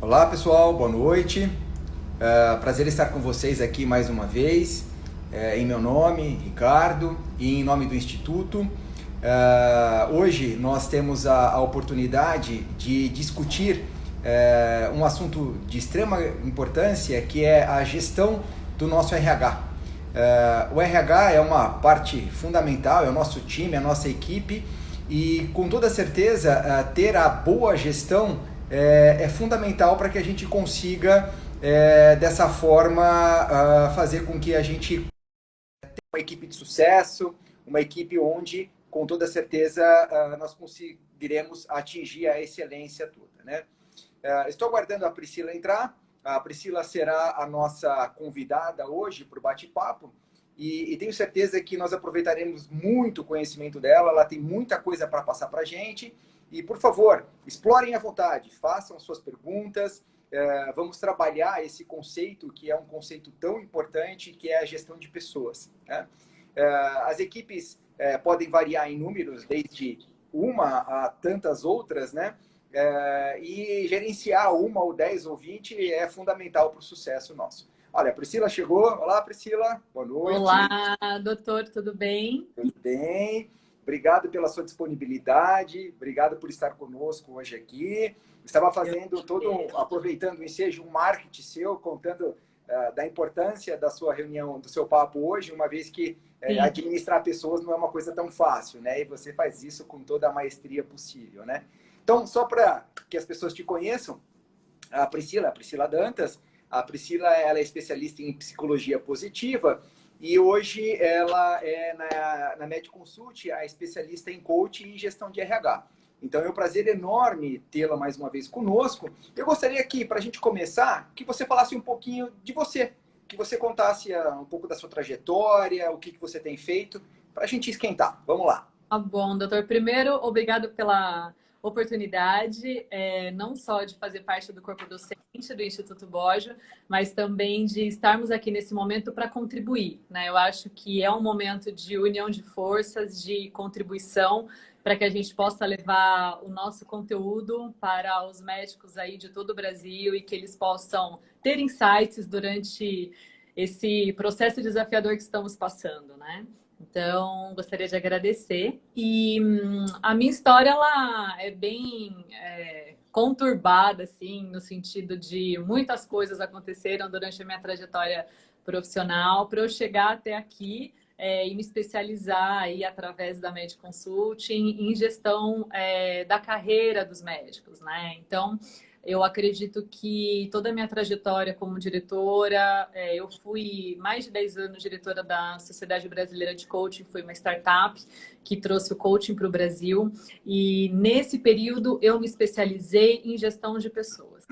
Olá pessoal, boa noite. Prazer estar com vocês aqui mais uma vez. Em meu nome, Ricardo, e em nome do Instituto. Hoje nós temos a oportunidade de discutir um assunto de extrema importância, que é a gestão do nosso RH. O RH é uma parte fundamental, é o nosso time, é a nossa equipe, e com toda certeza ter a boa gestão é fundamental para que a gente consiga, dessa forma, fazer com que a gente tenha uma equipe de sucesso, uma equipe onde, com toda certeza, nós conseguiremos atingir a excelência toda, né? Estou aguardando a Priscila entrar. A Priscila será a nossa convidada hoje para o bate-papo e tenho certeza que nós aproveitaremos muito o conhecimento dela. Ela tem muita coisa para passar para a gente. E, por favor, explorem à vontade, façam suas perguntas. Vamos trabalhar esse conceito, que é um conceito tão importante, que é a gestão de pessoas, né? As equipes podem variar em números, desde uma a tantas outras, né? E gerenciar uma ou 10 ou 20 é fundamental para o sucesso nosso. Olha, a Priscila chegou. Olá, Priscila. Boa noite. Olá, doutor, tudo bem? Tudo bem? Obrigado pela sua disponibilidade. Obrigado por estar conosco hoje aqui. Estava fazendo aproveitando o ensejo, um marketing seu, contando da importância da sua reunião, do seu papo hoje, uma vez que administrar pessoas não é uma coisa tão fácil, né? E você faz isso com toda a maestria possível, né? Então, só para que as pessoas te conheçam, a Priscila Dantas. A Priscila, ela é especialista em psicologia positiva e hoje ela é na MedConsult a especialista em coaching e gestão de RH. Então é um prazer enorme tê-la mais uma vez conosco. Eu gostaria aqui, para a gente começar, que você falasse um pouquinho de você, que você contasse um pouco da sua trajetória, o que você tem feito, para a gente esquentar. Vamos lá. Tá bom, doutor. Primeiro, obrigado pela oportunidade, não só de fazer parte do corpo docente do Instituto Bojo, mas também de estarmos aqui nesse momento para contribuir, né? Eu acho que é um momento de união de forças, de contribuição, para que a gente possa levar o nosso conteúdo para os médicos aí de todo o Brasil e que eles possam ter insights durante esse processo desafiador que estamos passando, né? Então, gostaria de agradecer. E a minha história, ela é bem conturbada, assim, no sentido de muitas coisas aconteceram durante a minha trajetória profissional para eu chegar até aqui e me especializar aí através da MedConsulting em gestão da carreira dos médicos, né? Então, eu acredito que toda a minha trajetória como diretora, eu fui mais de 10 anos diretora da Sociedade Brasileira de Coaching, foi uma startup que trouxe o coaching para o Brasil. E nesse período eu me especializei em gestão de pessoas.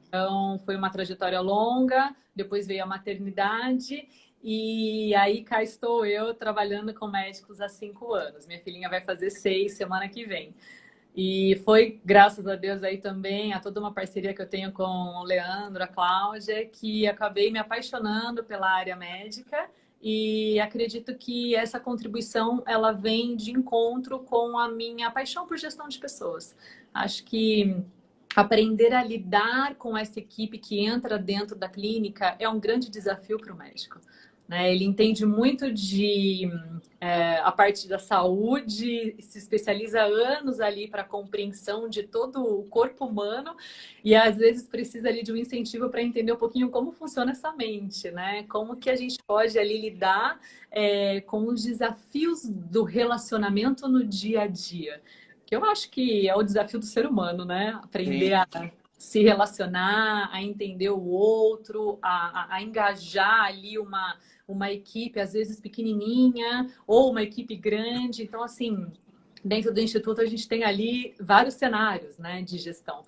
Então foi uma trajetória longa, depois veio a maternidade e aí cá estou eu trabalhando com médicos há 5 anos. Minha filhinha vai fazer 6 semana que vem. E foi, graças a Deus, aí também a toda uma parceria que eu tenho com o Leandro, a Cláudia, que acabei me apaixonando pela área médica e acredito que essa contribuição ela vem de encontro com a minha paixão por gestão de pessoas. Acho que aprender a lidar com essa equipe que entra dentro da clínica é um grande desafio para o médico, né? Ele entende muito a parte da saúde, se especializa há anos ali para a compreensão de todo o corpo humano e às vezes precisa ali de um incentivo para entender um pouquinho como funciona essa mente, né? Como que a gente pode ali lidar com os desafios do relacionamento no dia a dia. Que eu acho que é o desafio do ser humano, né? Aprender a se relacionar, a entender o outro, a engajar ali uma equipe, às vezes pequenininha, ou uma equipe grande. Então, assim, dentro do Instituto a gente tem ali vários cenários, né, de gestão.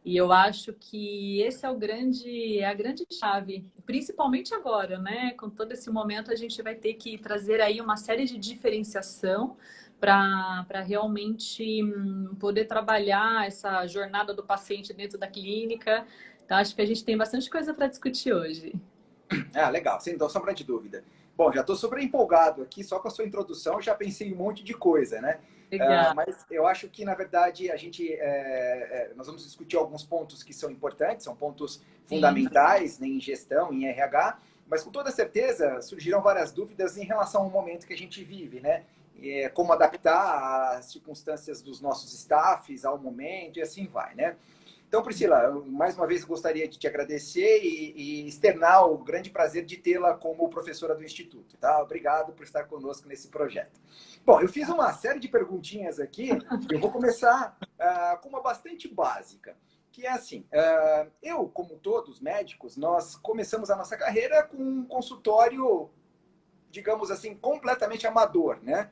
E eu acho que esse é a grande chave, principalmente agora, né? Com todo esse momento a gente vai ter que trazer aí uma série de diferenciação para realmente poder trabalhar essa jornada do paciente dentro da clínica. Então, acho que a gente tem bastante coisa para discutir hoje. Legal, sem sombra de dúvida. Bom, já estou super empolgado aqui, só com a sua introdução, já pensei em um monte de coisa, né? Legal. Mas eu acho que, na verdade, nós vamos discutir alguns pontos que são importantes, são pontos Sim. fundamentais, né, em gestão, em RH, mas com toda certeza surgiram várias dúvidas em relação ao momento que a gente vive, né? Como adaptar as circunstâncias dos nossos staffs ao momento e assim vai, né? Então, Priscila, eu, mais uma vez gostaria de te agradecer e externar o grande prazer de tê-la como professora do Instituto, tá? Obrigado por estar conosco nesse projeto. Bom, eu fiz uma série de perguntinhas aqui, eu vou começar com uma bastante básica, que é assim, eu, como todos médicos, nós começamos a nossa carreira com um consultório, digamos assim, completamente amador, né?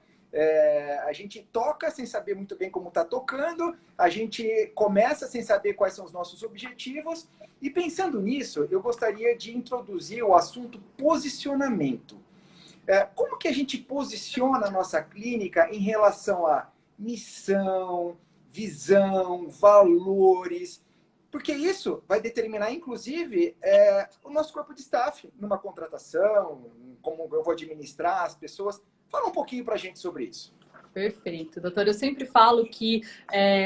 A gente toca sem saber muito bem como está tocando, a gente começa sem saber quais são os nossos objetivos, e pensando nisso, eu gostaria de introduzir o assunto posicionamento. Como que a gente posiciona a nossa clínica em relação a missão, visão, valores? Porque isso vai determinar, inclusive, o nosso corpo de staff, numa contratação, como eu vou administrar as pessoas. Fala um pouquinho para a gente sobre isso. Perfeito, doutor. Eu sempre falo que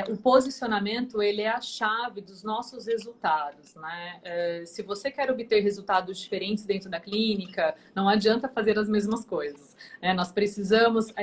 o posicionamento ele é a chave dos nossos resultados, né? Se você quer obter resultados diferentes dentro da clínica, não adianta fazer as mesmas coisas, né? Nós precisamos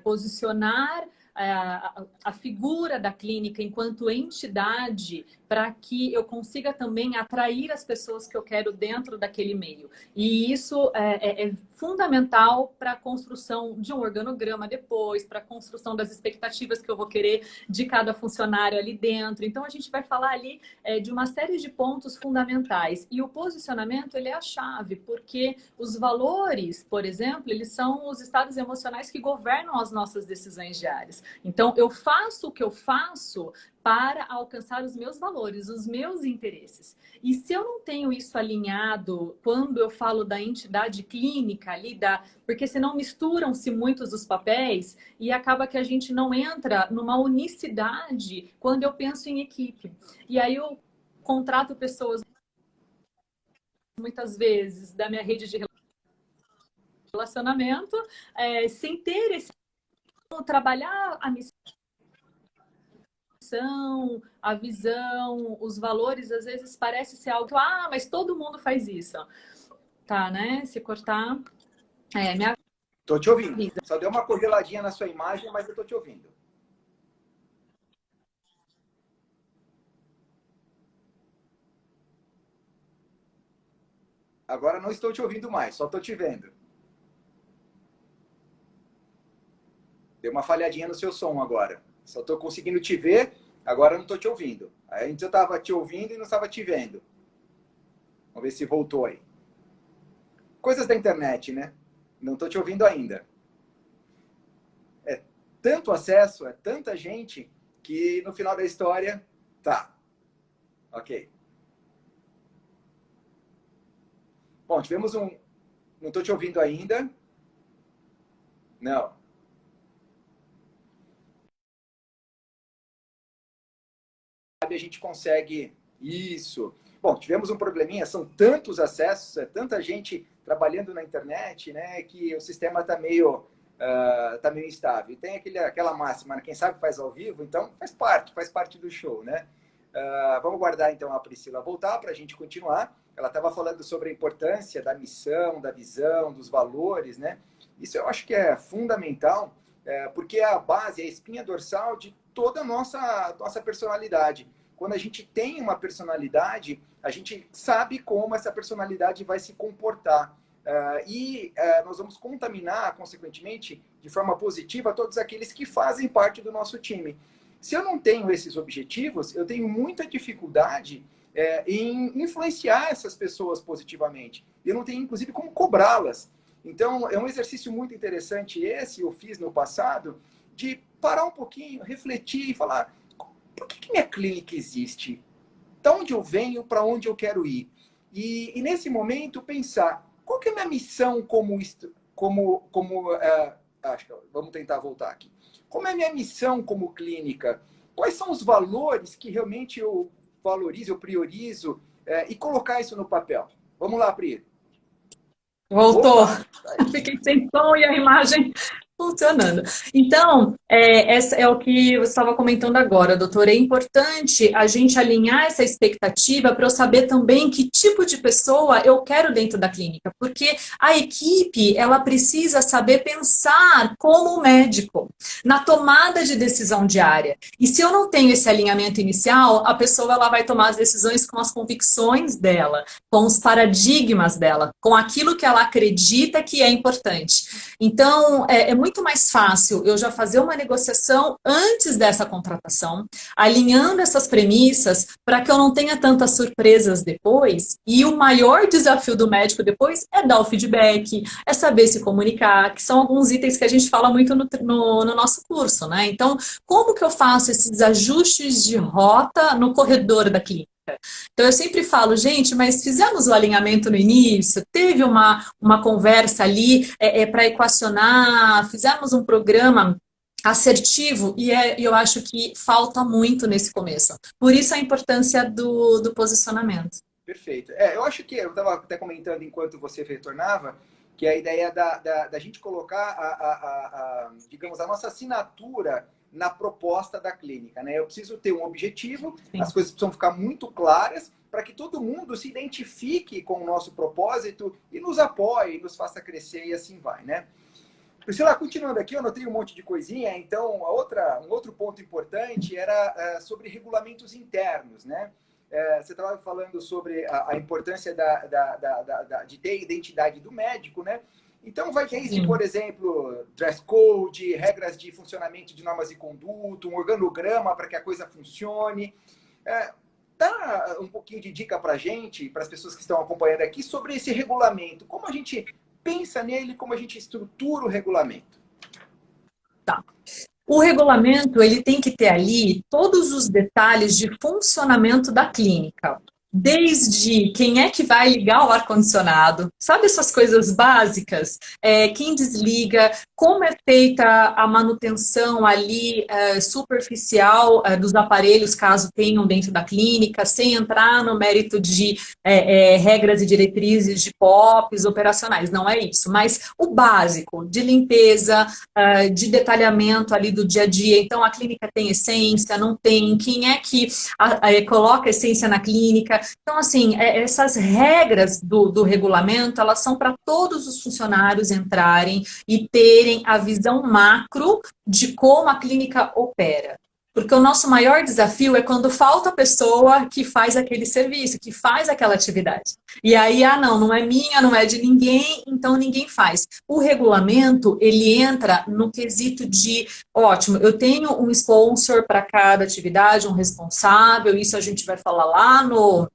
posicionar a figura da clínica enquanto entidade para que eu consiga também atrair as pessoas que eu quero dentro daquele meio. E isso é fundamental para a construção de um organograma depois, para a construção das expectativas que eu vou querer de cada funcionário ali dentro. Então, a gente vai falar ali de uma série de pontos fundamentais. E o posicionamento, ele é a chave, porque os valores, por exemplo, eles são os estados emocionais que governam as nossas decisões diárias. Então, eu faço o que eu faço para alcançar os meus valores, os meus interesses. E se eu não tenho isso alinhado, quando eu falo da entidade clínica ali, porque senão misturam-se muitos os papéis e acaba que a gente não entra numa unicidade quando eu penso em equipe. E aí eu contrato pessoas, muitas vezes, da minha rede de relacionamento, sem ter esse... trabalhar a missão, a visão, os valores, às vezes parece ser algo, mas todo mundo faz isso. Tá, né? Se cortar, minha Tô te ouvindo. vida. Só deu uma congeladinha na sua imagem, mas eu tô te ouvindo. Agora não estou te ouvindo mais, só estou te vendo. Deu uma falhadinha no seu som agora. Só estou conseguindo te ver, agora não estou te ouvindo. Aí antes eu estava te ouvindo e não estava te vendo. Vamos ver se voltou aí. Coisas da internet, né? Não estou te ouvindo ainda. É tanto acesso, é tanta gente, que no final da história, tá. Ok. Bom, tivemos um... Não estou te ouvindo ainda. Não. A gente consegue isso. Bom, tivemos um probleminha, são tantos acessos, é tanta gente trabalhando na internet, né, que o sistema está meio instável. E tem aquela máxima, né, quem sabe faz ao vivo, então faz parte do show, né? Vamos guardar então a Priscila voltar para a gente continuar. Ela estava falando sobre a importância da missão, da visão, dos valores, né? Isso eu acho que é fundamental, porque é a base, é a espinha dorsal de toda a nossa personalidade. Quando a gente tem uma personalidade, a gente sabe como essa personalidade vai se comportar. Nós vamos contaminar, consequentemente, de forma positiva, todos aqueles que fazem parte do nosso time. Se eu não tenho esses objetivos, eu tenho muita dificuldade em influenciar essas pessoas positivamente. Eu não tenho, inclusive, como cobrá-las. Então, é um exercício muito interessante esse, eu fiz no passado, de parar um pouquinho, refletir e falar, por que minha clínica existe? De onde eu venho, para onde eu quero ir? E nesse momento, pensar, qual que é a minha missão vamos tentar voltar aqui. Como é a minha missão como clínica? Quais são os valores que realmente eu valorizo, eu priorizo, e colocar isso no papel? Vamos lá, Pri. Voltou. Fiquei sem som e a imagem funcionando. Então, Essa é o que você estava comentando agora, doutor. É importante a gente alinhar essa expectativa para eu saber também que tipo de pessoa eu quero dentro da clínica, porque a equipe ela precisa saber pensar como médico na tomada de decisão diária. E se eu não tenho esse alinhamento inicial, a pessoa ela vai tomar as decisões com as convicções dela, com os paradigmas dela, com aquilo que ela acredita que é importante. Então, é muito mais fácil eu já fazer uma negociação antes dessa contratação, alinhando essas premissas para que eu não tenha tantas surpresas depois. E o maior desafio do médico depois é dar o feedback, é saber se comunicar, que são alguns itens que a gente fala muito no nosso curso, né? Então, como que eu faço esses ajustes de rota no corredor da clínica? Então, eu sempre falo, gente, mas fizemos o alinhamento no início, teve uma conversa ali para equacionar, fizemos um programa assertivo e eu acho que falta muito nesse começo. Por isso a importância do posicionamento. Perfeito. Eu acho que eu estava até comentando enquanto você retornava, que a ideia da gente colocar digamos, a nossa assinatura na proposta da clínica, né? Eu preciso ter um objetivo, sim, as coisas precisam ficar muito claras para que todo mundo se identifique com o nosso propósito e nos apoie, nos faça crescer e assim vai, né? Priscila, continuando aqui, eu anotei um monte de coisinha, então um outro ponto importante era sobre regulamentos internos, né? Você estava falando sobre a importância de ter identidade do médico, né? Então vai desde, por exemplo, dress code, regras de funcionamento de normas de conduta, um organograma para que a coisa funcione. Dá um pouquinho de dica para a gente, para as pessoas que estão acompanhando aqui, sobre esse regulamento. Como a gente pensa nele, como a gente estrutura o regulamento? Tá. O regulamento, ele tem que ter ali todos os detalhes de funcionamento da clínica. Desde quem é que vai ligar o ar-condicionado, sabe essas coisas básicas? Quem desliga, como é feita a manutenção ali superficial dos aparelhos, caso tenham dentro da clínica, sem entrar no mérito de regras e diretrizes de POPs operacionais, não é isso. Mas o básico de limpeza, de detalhamento ali do dia a dia. Então, a clínica tem essência, não tem? Quem é que coloca essência na clínica? Então, assim, essas regras do regulamento, elas são para todos os funcionários entrarem e terem a visão macro de como a clínica opera. Porque o nosso maior desafio é quando falta a pessoa que faz aquele serviço, que faz aquela atividade. E aí, não é minha, não é de ninguém, então ninguém faz. O regulamento, ele entra no quesito de, ótimo, eu tenho um sponsor para cada atividade, um responsável, isso a gente vai falar lá no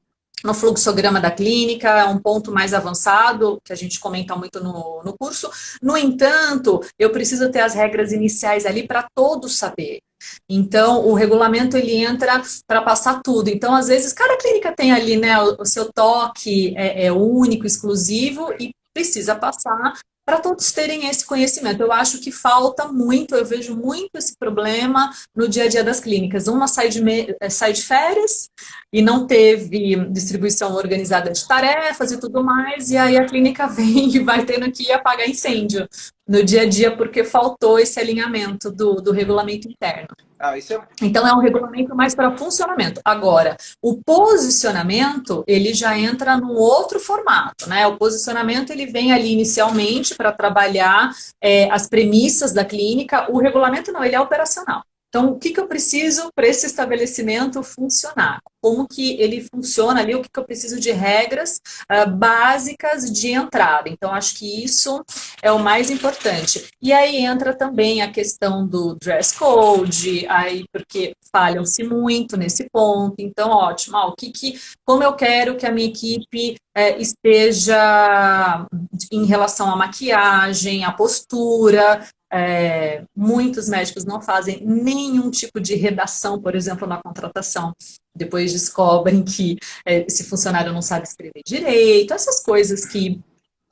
fluxograma da clínica, é um ponto mais avançado, que a gente comenta muito no curso. No entanto, eu preciso ter as regras iniciais ali para todos saberem. Então, o regulamento, ele entra para passar tudo. Então, às vezes, cada clínica tem ali, né, o seu toque único, exclusivo, e precisa passar para todos terem esse conhecimento. Eu acho que falta muito, eu vejo muito esse problema no dia a dia das clínicas. Uma sai de férias e não teve distribuição organizada de tarefas e tudo mais, e aí a clínica vem e vai tendo que apagar incêndio no dia a dia porque faltou esse alinhamento do regulamento interno. Então, é um regulamento mais para funcionamento. Agora, o posicionamento, ele já entra num outro formato, né? O posicionamento, ele vem ali inicialmente para trabalhar as premissas da clínica. O regulamento não, ele é operacional. Então, o que eu preciso para esse estabelecimento funcionar? Como que ele funciona ali? O que eu preciso de regras básicas de entrada? Então, acho que isso é o mais importante. E aí entra também a questão do dress code, aí porque falham-se muito nesse ponto. Então, ótimo. Como eu quero que a minha equipe esteja em relação à maquiagem, à postura. Muitos médicos não fazem nenhum tipo de redação, por exemplo, na contratação. Depois descobrem que esse funcionário não sabe escrever direito, essas coisas que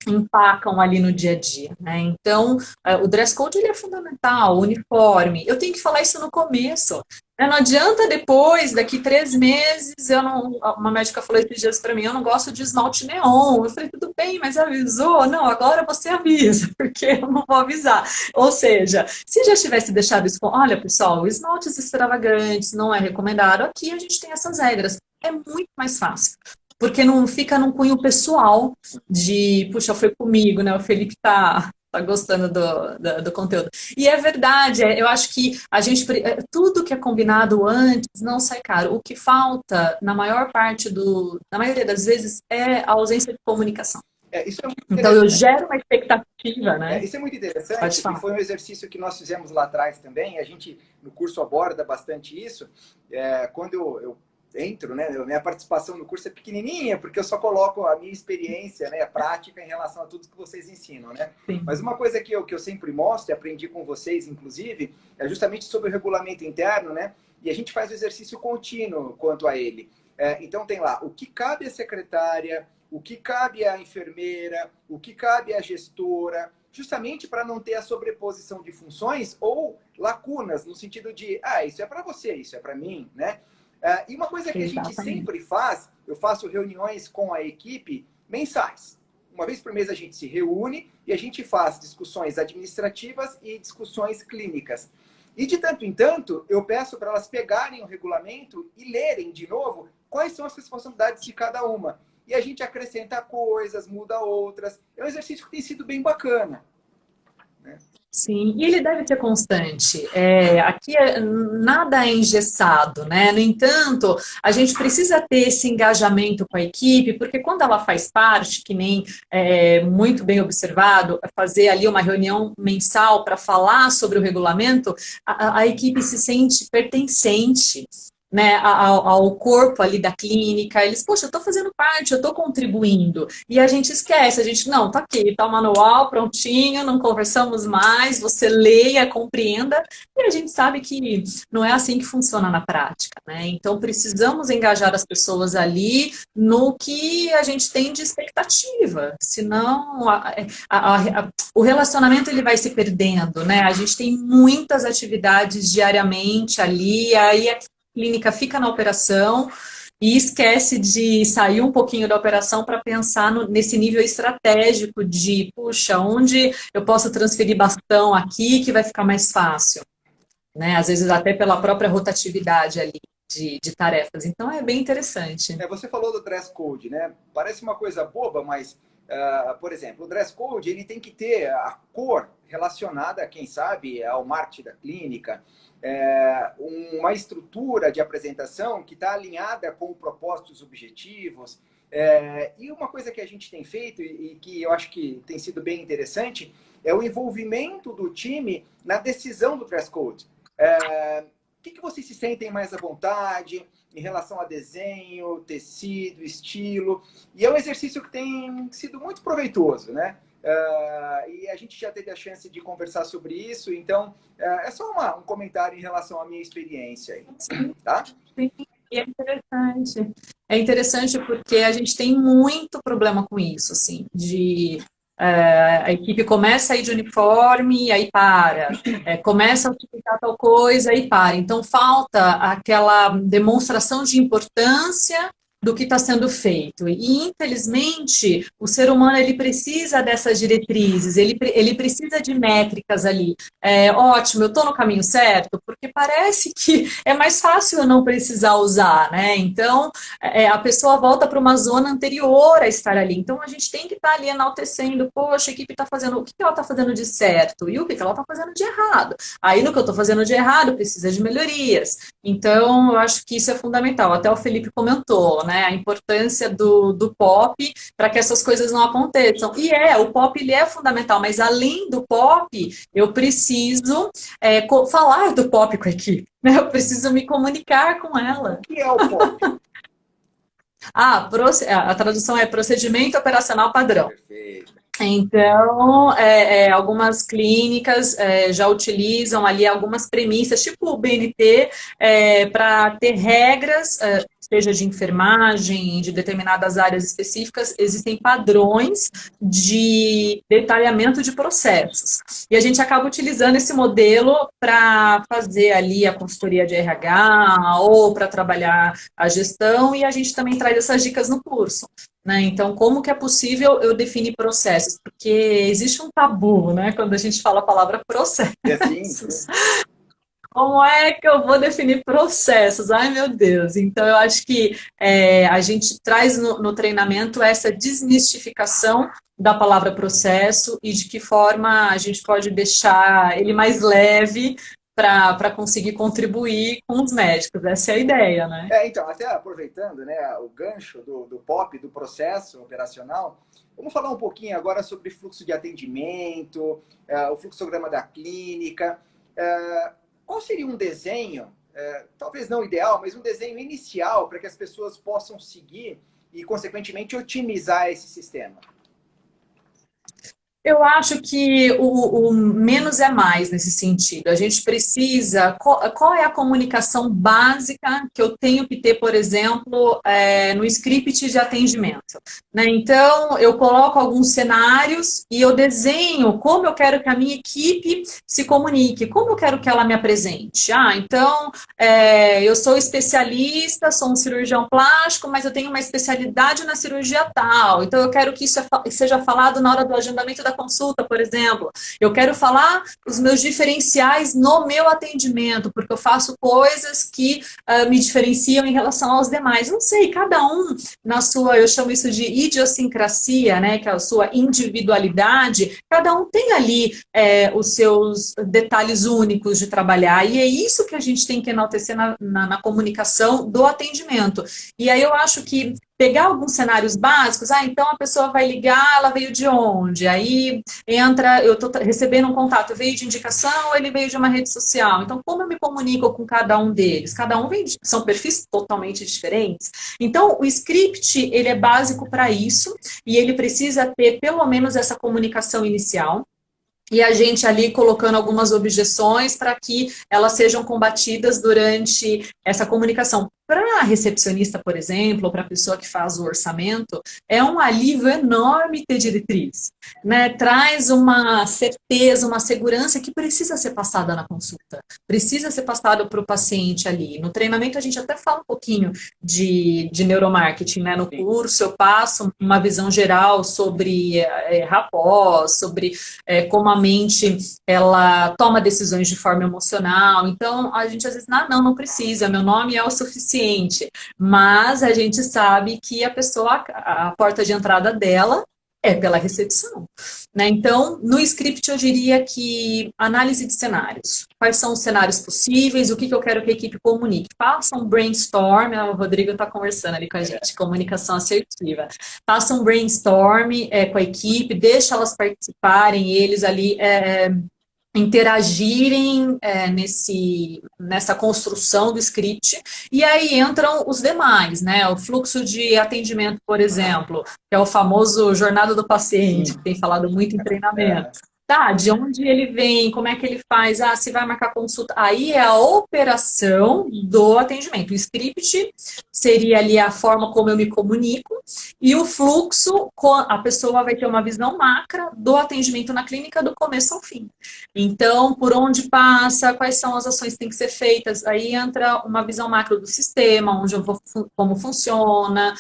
empacam ali no dia a dia, né? Então, o dress code ele é fundamental, o uniforme. Eu tenho que falar isso no começo. Né? Não adianta depois, daqui 3 meses, eu não. Uma médica falou esses dias para mim, eu não gosto de esmalte neon. Eu falei, tudo bem, mas avisou? Não, agora você avisa, porque eu não vou avisar. Ou seja, se já tivesse deixado isso, olha, pessoal, esmaltes extravagantes não é recomendado. Aqui a gente tem essas regras. É muito mais fácil. Porque não fica num cunho pessoal de, puxa, foi comigo, né? O Felipe tá gostando do conteúdo. E é verdade, eu acho que tudo que é combinado antes não sai caro. O que falta, na maioria das vezes, é a ausência de comunicação. Isso é muito então eu gero uma expectativa, né? Isso é muito interessante, e foi um exercício que nós fizemos lá atrás também, a gente no curso aborda bastante isso. Quando eu entro, né? Minha participação no curso é pequenininha, porque eu só coloco a minha experiência, né, a prática em relação a tudo que vocês ensinam, né? Sim. Mas uma coisa que eu sempre mostro, e aprendi com vocês, inclusive, é justamente sobre o regulamento interno, né? E a gente faz o exercício contínuo quanto a ele. Então tem lá o que cabe à secretária, o que cabe à enfermeira, o que cabe à gestora, justamente para não ter a sobreposição de funções ou lacunas, no sentido de, isso é para você, isso é para mim, né? E uma coisa que a gente sempre faz, eu faço reuniões com a equipe mensais. Uma vez por mês a gente se reúne e a gente faz discussões administrativas e discussões clínicas. E de tanto em tanto, eu peço para elas pegarem o regulamento e lerem de novo quais são as responsabilidades de cada uma. E a gente acrescenta coisas, muda outras. É um exercício que tem sido bem bacana, né? Sim, e ele deve ser constante. Aqui nada é engessado, né? No entanto, a gente precisa ter esse engajamento com a equipe, porque quando ela faz parte, que nem muito bem observado, fazer ali uma reunião mensal para falar sobre o regulamento, a equipe se sente pertencente, né, ao corpo ali da clínica. Eles, poxa, eu estou fazendo parte, eu estou contribuindo. E a gente esquece, a gente, não, tá aqui, tá o manual prontinho, não conversamos mais, você leia, compreenda. E a gente sabe que não é assim que funciona na prática, né? Então, precisamos engajar as pessoas ali no que a gente tem de expectativa. Senão, o relacionamento ele vai se perdendo, né? A gente tem muitas atividades diariamente ali, aí clínica fica na operação e esquece de sair um pouquinho da operação para pensar nesse nível estratégico de, puxa, onde eu posso transferir bastão aqui que vai ficar mais fácil, né? Às vezes até pela própria rotatividade ali de tarefas. Então é bem interessante. Você falou do dress code, né? Parece uma coisa boba, mas, por exemplo, o dress code ele tem que ter a cor relacionada, quem sabe, ao marketing da clínica, uma estrutura de apresentação que está alinhada com o propósito e os objetivos. E uma coisa que a gente tem feito e que eu acho que tem sido bem interessante é o envolvimento do time na decisão do dress code. O que vocês se sentem mais à vontade em relação a desenho, tecido, estilo? E é um exercício que tem sido muito proveitoso, né? E a gente já teve a chance de conversar sobre isso, então é só um comentário em relação à minha experiência aí, tá? Sim, e é interessante. É interessante porque a gente tem muito problema com isso, assim, a equipe começa a ir de uniforme e aí para, começa a utilizar tal coisa e para. Então falta aquela demonstração de importância do que está sendo feito. E, infelizmente, o ser humano ele precisa dessas diretrizes, ele precisa de métricas ali. Ótimo, eu estou no caminho certo, porque parece que é mais fácil eu não precisar usar, né? Então, a pessoa volta para uma zona anterior a estar ali. Então, a gente tem que estar ali enaltecendo, poxa, a equipe está fazendo, o que ela está fazendo de certo e o que ela está fazendo de errado. Aí, no que eu estou fazendo de errado, precisa de melhorias. Então, eu acho que isso é fundamental. Até o Felipe comentou, né? A importância do POP para que essas coisas não aconteçam. E o POP ele é fundamental, mas além do POP, eu preciso falar do POP com a equipe. Né? Eu preciso me comunicar com ela. O que é o POP? A tradução é procedimento operacional padrão. Perfeito. Então, algumas clínicas já utilizam ali algumas premissas, tipo o BNT, para ter regras seja de enfermagem, de determinadas áreas específicas, existem padrões de detalhamento de processos. E a gente acaba utilizando esse modelo para fazer ali a consultoria de RH ou para trabalhar a gestão, e a gente também traz essas dicas no curso. Né? Então, como que é possível eu definir processos? Porque existe um tabu, né, quando a gente fala a palavra processos. Assim, Como é que eu vou definir processos? Ai, meu Deus. Então, eu acho que a gente traz no treinamento essa desmistificação da palavra processo e de que forma a gente pode deixar ele mais leve para conseguir contribuir com os médicos. Essa é a ideia, né? Então, até aproveitando, né, o gancho do POP, do processo operacional, vamos falar um pouquinho agora sobre fluxo de atendimento, o fluxograma da clínica. Qual seria um desenho, talvez não ideal, mas um desenho inicial para que as pessoas possam seguir e, consequentemente, otimizar esse sistema? Eu acho que o menos é mais nesse sentido. A gente precisa... Qual é a comunicação básica que eu tenho que ter, por exemplo, no script de atendimento? Né? Então, eu coloco alguns cenários e eu desenho como eu quero que a minha equipe se comunique, como eu quero que ela me apresente. Então, eu sou especialista, sou um cirurgião plástico, mas eu tenho uma especialidade na cirurgia tal. Então, eu quero que isso seja falado na hora do agendamento da consulta, por exemplo. Eu quero falar os meus diferenciais no meu atendimento, porque eu faço coisas que me diferenciam em relação aos demais. Não sei, cada um na sua, eu chamo isso de idiosincrasia, né, que é a sua individualidade, cada um tem ali os seus detalhes únicos de trabalhar, e é isso que a gente tem que enaltecer na comunicação do atendimento. E aí eu acho que pegar alguns cenários básicos, então a pessoa vai ligar, ela veio de onde? Aí entra, eu estou recebendo um contato, veio de indicação ou ele veio de uma rede social? Então, como eu me comunico com cada um deles? Cada um são perfis totalmente diferentes. Então, o script, ele é básico para isso e ele precisa ter pelo menos essa comunicação inicial. E a gente ali colocando algumas objeções para que elas sejam combatidas durante essa comunicação. Para a recepcionista, por exemplo, ou para a pessoa que faz o orçamento, é um alívio enorme ter diretriz. Né? Traz uma certeza, uma segurança que precisa ser passada na consulta. Precisa ser passada para o paciente ali. No treinamento a gente até fala um pouquinho de neuromarketing. Né? No curso eu passo uma visão geral sobre rapport, sobre como a mente ela toma decisões de forma emocional. Então, a gente às vezes, não precisa, meu nome é o suficiente. Mas a gente sabe que a pessoa, a porta de entrada dela é pela recepção. Né? Então, no script eu diria que análise de cenários. Quais são os cenários possíveis? O que eu quero que a equipe comunique? Faça um brainstorm, o Rodrigo está conversando ali com a gente, comunicação assertiva. Faça um brainstorm com a equipe, deixa elas participarem, eles ali interagirem nessa construção do script, e aí entram os demais, né? O fluxo de atendimento, por exemplo, que é o famoso jornada do paciente, que tem falado muito em treinamento. Tá, de onde ele vem, como é que ele faz, se vai marcar consulta. Aí é a operação do atendimento. O script seria ali a forma como eu me comunico, e o fluxo, a pessoa vai ter uma visão macra do atendimento na clínica do começo ao fim. Então, por onde passa, quais são as ações que têm que ser feitas, aí entra uma visão macro do sistema, onde eu vou, como funciona,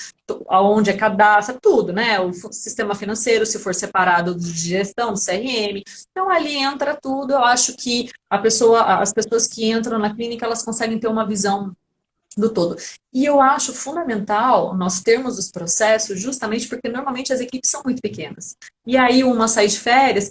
aonde é cadastro, tudo, né? O sistema financeiro, se for separado de gestão, do CRM. Então, ali entra tudo. Eu acho que as pessoas que entram na clínica, elas conseguem ter uma visão do todo. E eu acho fundamental nós termos os processos justamente porque normalmente as equipes são muito pequenas. E aí uma sai de férias,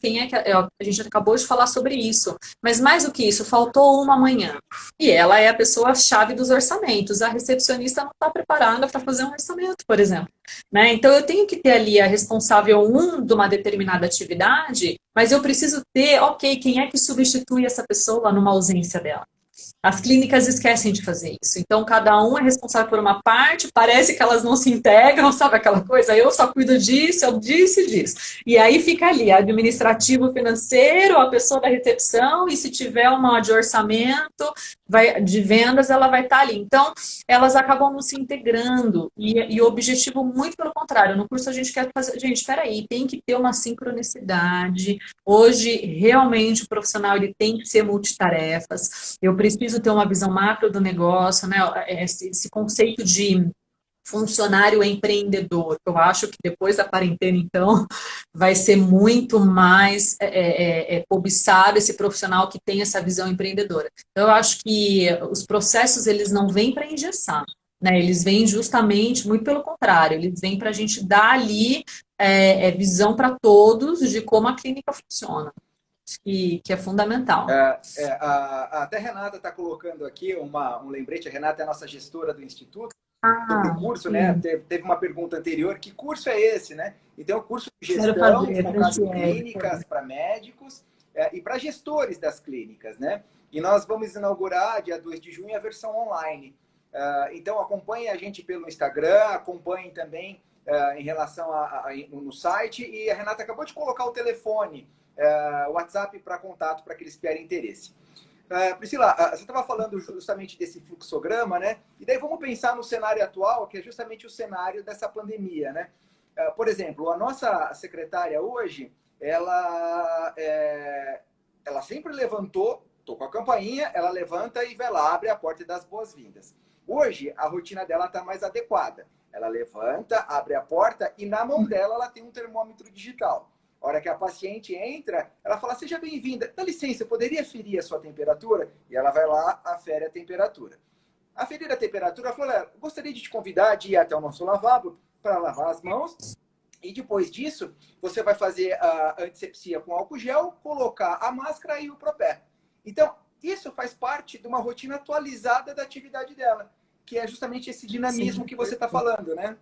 a gente acabou de falar sobre isso, mas mais do que isso, faltou uma manhã. E ela é a pessoa-chave dos orçamentos. A recepcionista não está preparada para fazer um orçamento, por exemplo. Né? Então eu tenho que ter ali a responsável de uma determinada atividade, mas eu preciso ter, quem é que substitui essa pessoa numa ausência dela? As clínicas esquecem de fazer isso. Então, cada um é responsável por uma parte, parece que elas não se integram, sabe aquela coisa? Eu só cuido disso, eu disse e disso. E aí fica ali, administrativo, financeiro, a pessoa da recepção, e se tiver uma de orçamento, de vendas, ela vai estar ali. Então, elas acabam não se integrando. E o objetivo, muito pelo contrário, no curso a gente quer fazer, gente, peraí, tem que ter uma sincronicidade. Hoje, realmente, o profissional ele tem que ser multitarefas. Eu preciso ter uma visão macro do negócio, né? Esse conceito de funcionário empreendedor. Eu acho que depois da quarentena, então, vai ser muito mais cobiçado esse profissional que tem essa visão empreendedora. Então, eu acho que os processos, eles não vêm para engessar, né? Eles vêm justamente, muito pelo contrário, eles vêm para a gente dar ali visão para todos de como a clínica funciona, que é fundamental. Até a Renata está colocando aqui um lembrete. A Renata é a nossa gestora do Instituto. Sobre o Ah, curso, sim. né? Teve uma pergunta anterior, que curso é esse, né? Então, é um curso de Quero gestão fazer, focado em clínicas para médicos e para gestores das clínicas, né? E nós vamos inaugurar, dia 2 de junho, a versão online. Então, acompanhem a gente pelo Instagram, acompanhem também em relação no site. E a Renata acabou de colocar o telefone, o WhatsApp para contato, para aqueles que tiverem interesse. Priscila, você estava falando justamente desse fluxograma, né? E daí vamos pensar no cenário atual, que é justamente o cenário dessa pandemia, né? Por exemplo, a nossa secretária hoje, ela sempre levantou, tocou a campainha, ela levanta e vai lá, abre a porta e dá as boas-vindas. Hoje, a rotina dela está mais adequada. Ela levanta, abre a porta e na mão dela ela tem um termômetro digital. A hora que a paciente entra, ela fala, seja bem-vinda. Dá licença, eu poderia aferir a sua temperatura? E ela vai lá, afere a temperatura. Aferir a temperatura, ela falou, gostaria de te convidar de ir até o nosso lavabo para lavar as mãos. E depois disso, você vai fazer a antisepsia com álcool gel, colocar a máscara e o propé. Então, isso faz parte de uma rotina atualizada da atividade dela, que é justamente esse dinamismo que você está falando, né?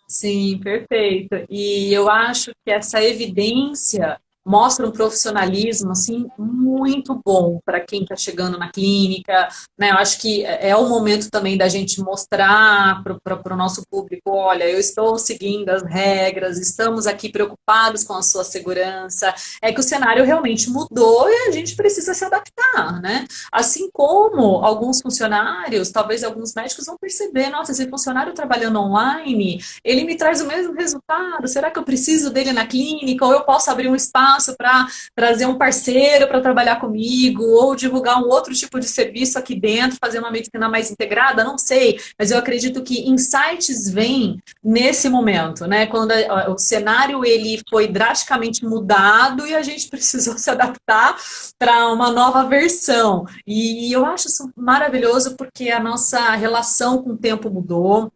Sim, perfeito. E eu acho que essa evidência mostra um profissionalismo assim muito bom para quem está chegando na clínica, né? Eu acho que é o momento também da gente mostrar para o nosso público, olha, eu estou seguindo as regras, estamos aqui preocupados com a sua segurança. É que o cenário realmente mudou e a gente precisa se adaptar, né? Assim como alguns funcionários, talvez alguns médicos vão perceber, nossa, esse funcionário trabalhando online ele me traz o mesmo resultado, será que eu preciso dele na clínica? Ou eu posso abrir um espaço para trazer um parceiro para trabalhar comigo? Ou divulgar um outro tipo de serviço aqui dentro, fazer uma medicina mais integrada? Não sei, mas eu acredito que insights vêm nesse momento, né? Quando o cenário ele foi drasticamente mudado e a gente precisou se adaptar para uma nova versão. E eu acho isso maravilhoso porque a nossa relação com o tempo mudou.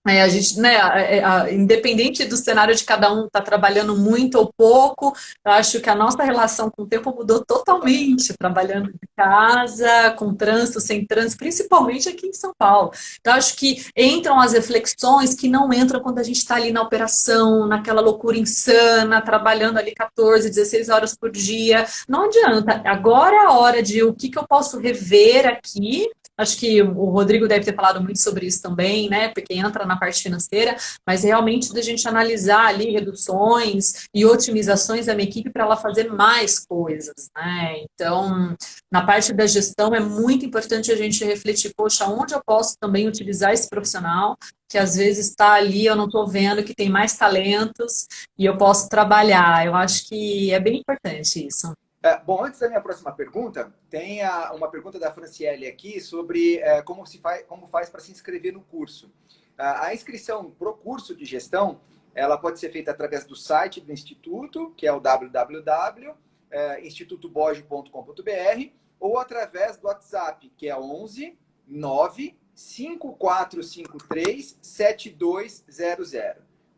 A gente, né, independente do cenário de cada um estar trabalhando muito ou pouco, eu acho que a nossa relação com o tempo mudou totalmente, trabalhando de casa, com trânsito, sem trânsito, principalmente aqui em São Paulo. Então, acho que entram as reflexões que não entram quando a gente está ali na operação, naquela loucura insana, trabalhando ali 14, 16 horas por dia. Não adianta. Agora é a hora de o que eu posso rever aqui. Acho que o Rodrigo deve ter falado muito sobre isso também, né? Porque entra na parte financeira, mas realmente da gente analisar ali reduções e otimizações da minha equipe para ela fazer mais coisas, né? Então, na parte da gestão é muito importante a gente refletir, poxa, onde eu posso também utilizar esse profissional que às vezes está ali, eu não estou vendo que tem mais talentos e eu posso trabalhar. Eu acho que é bem importante isso. Bom, antes da minha próxima pergunta, tem uma pergunta da Franciele aqui sobre como faz para se inscrever no curso. A inscrição para o curso de gestão, ela pode ser feita através do site do Instituto, que é o www.institutoboge.com.br, ou através do WhatsApp, que é 11 9 5453 7200.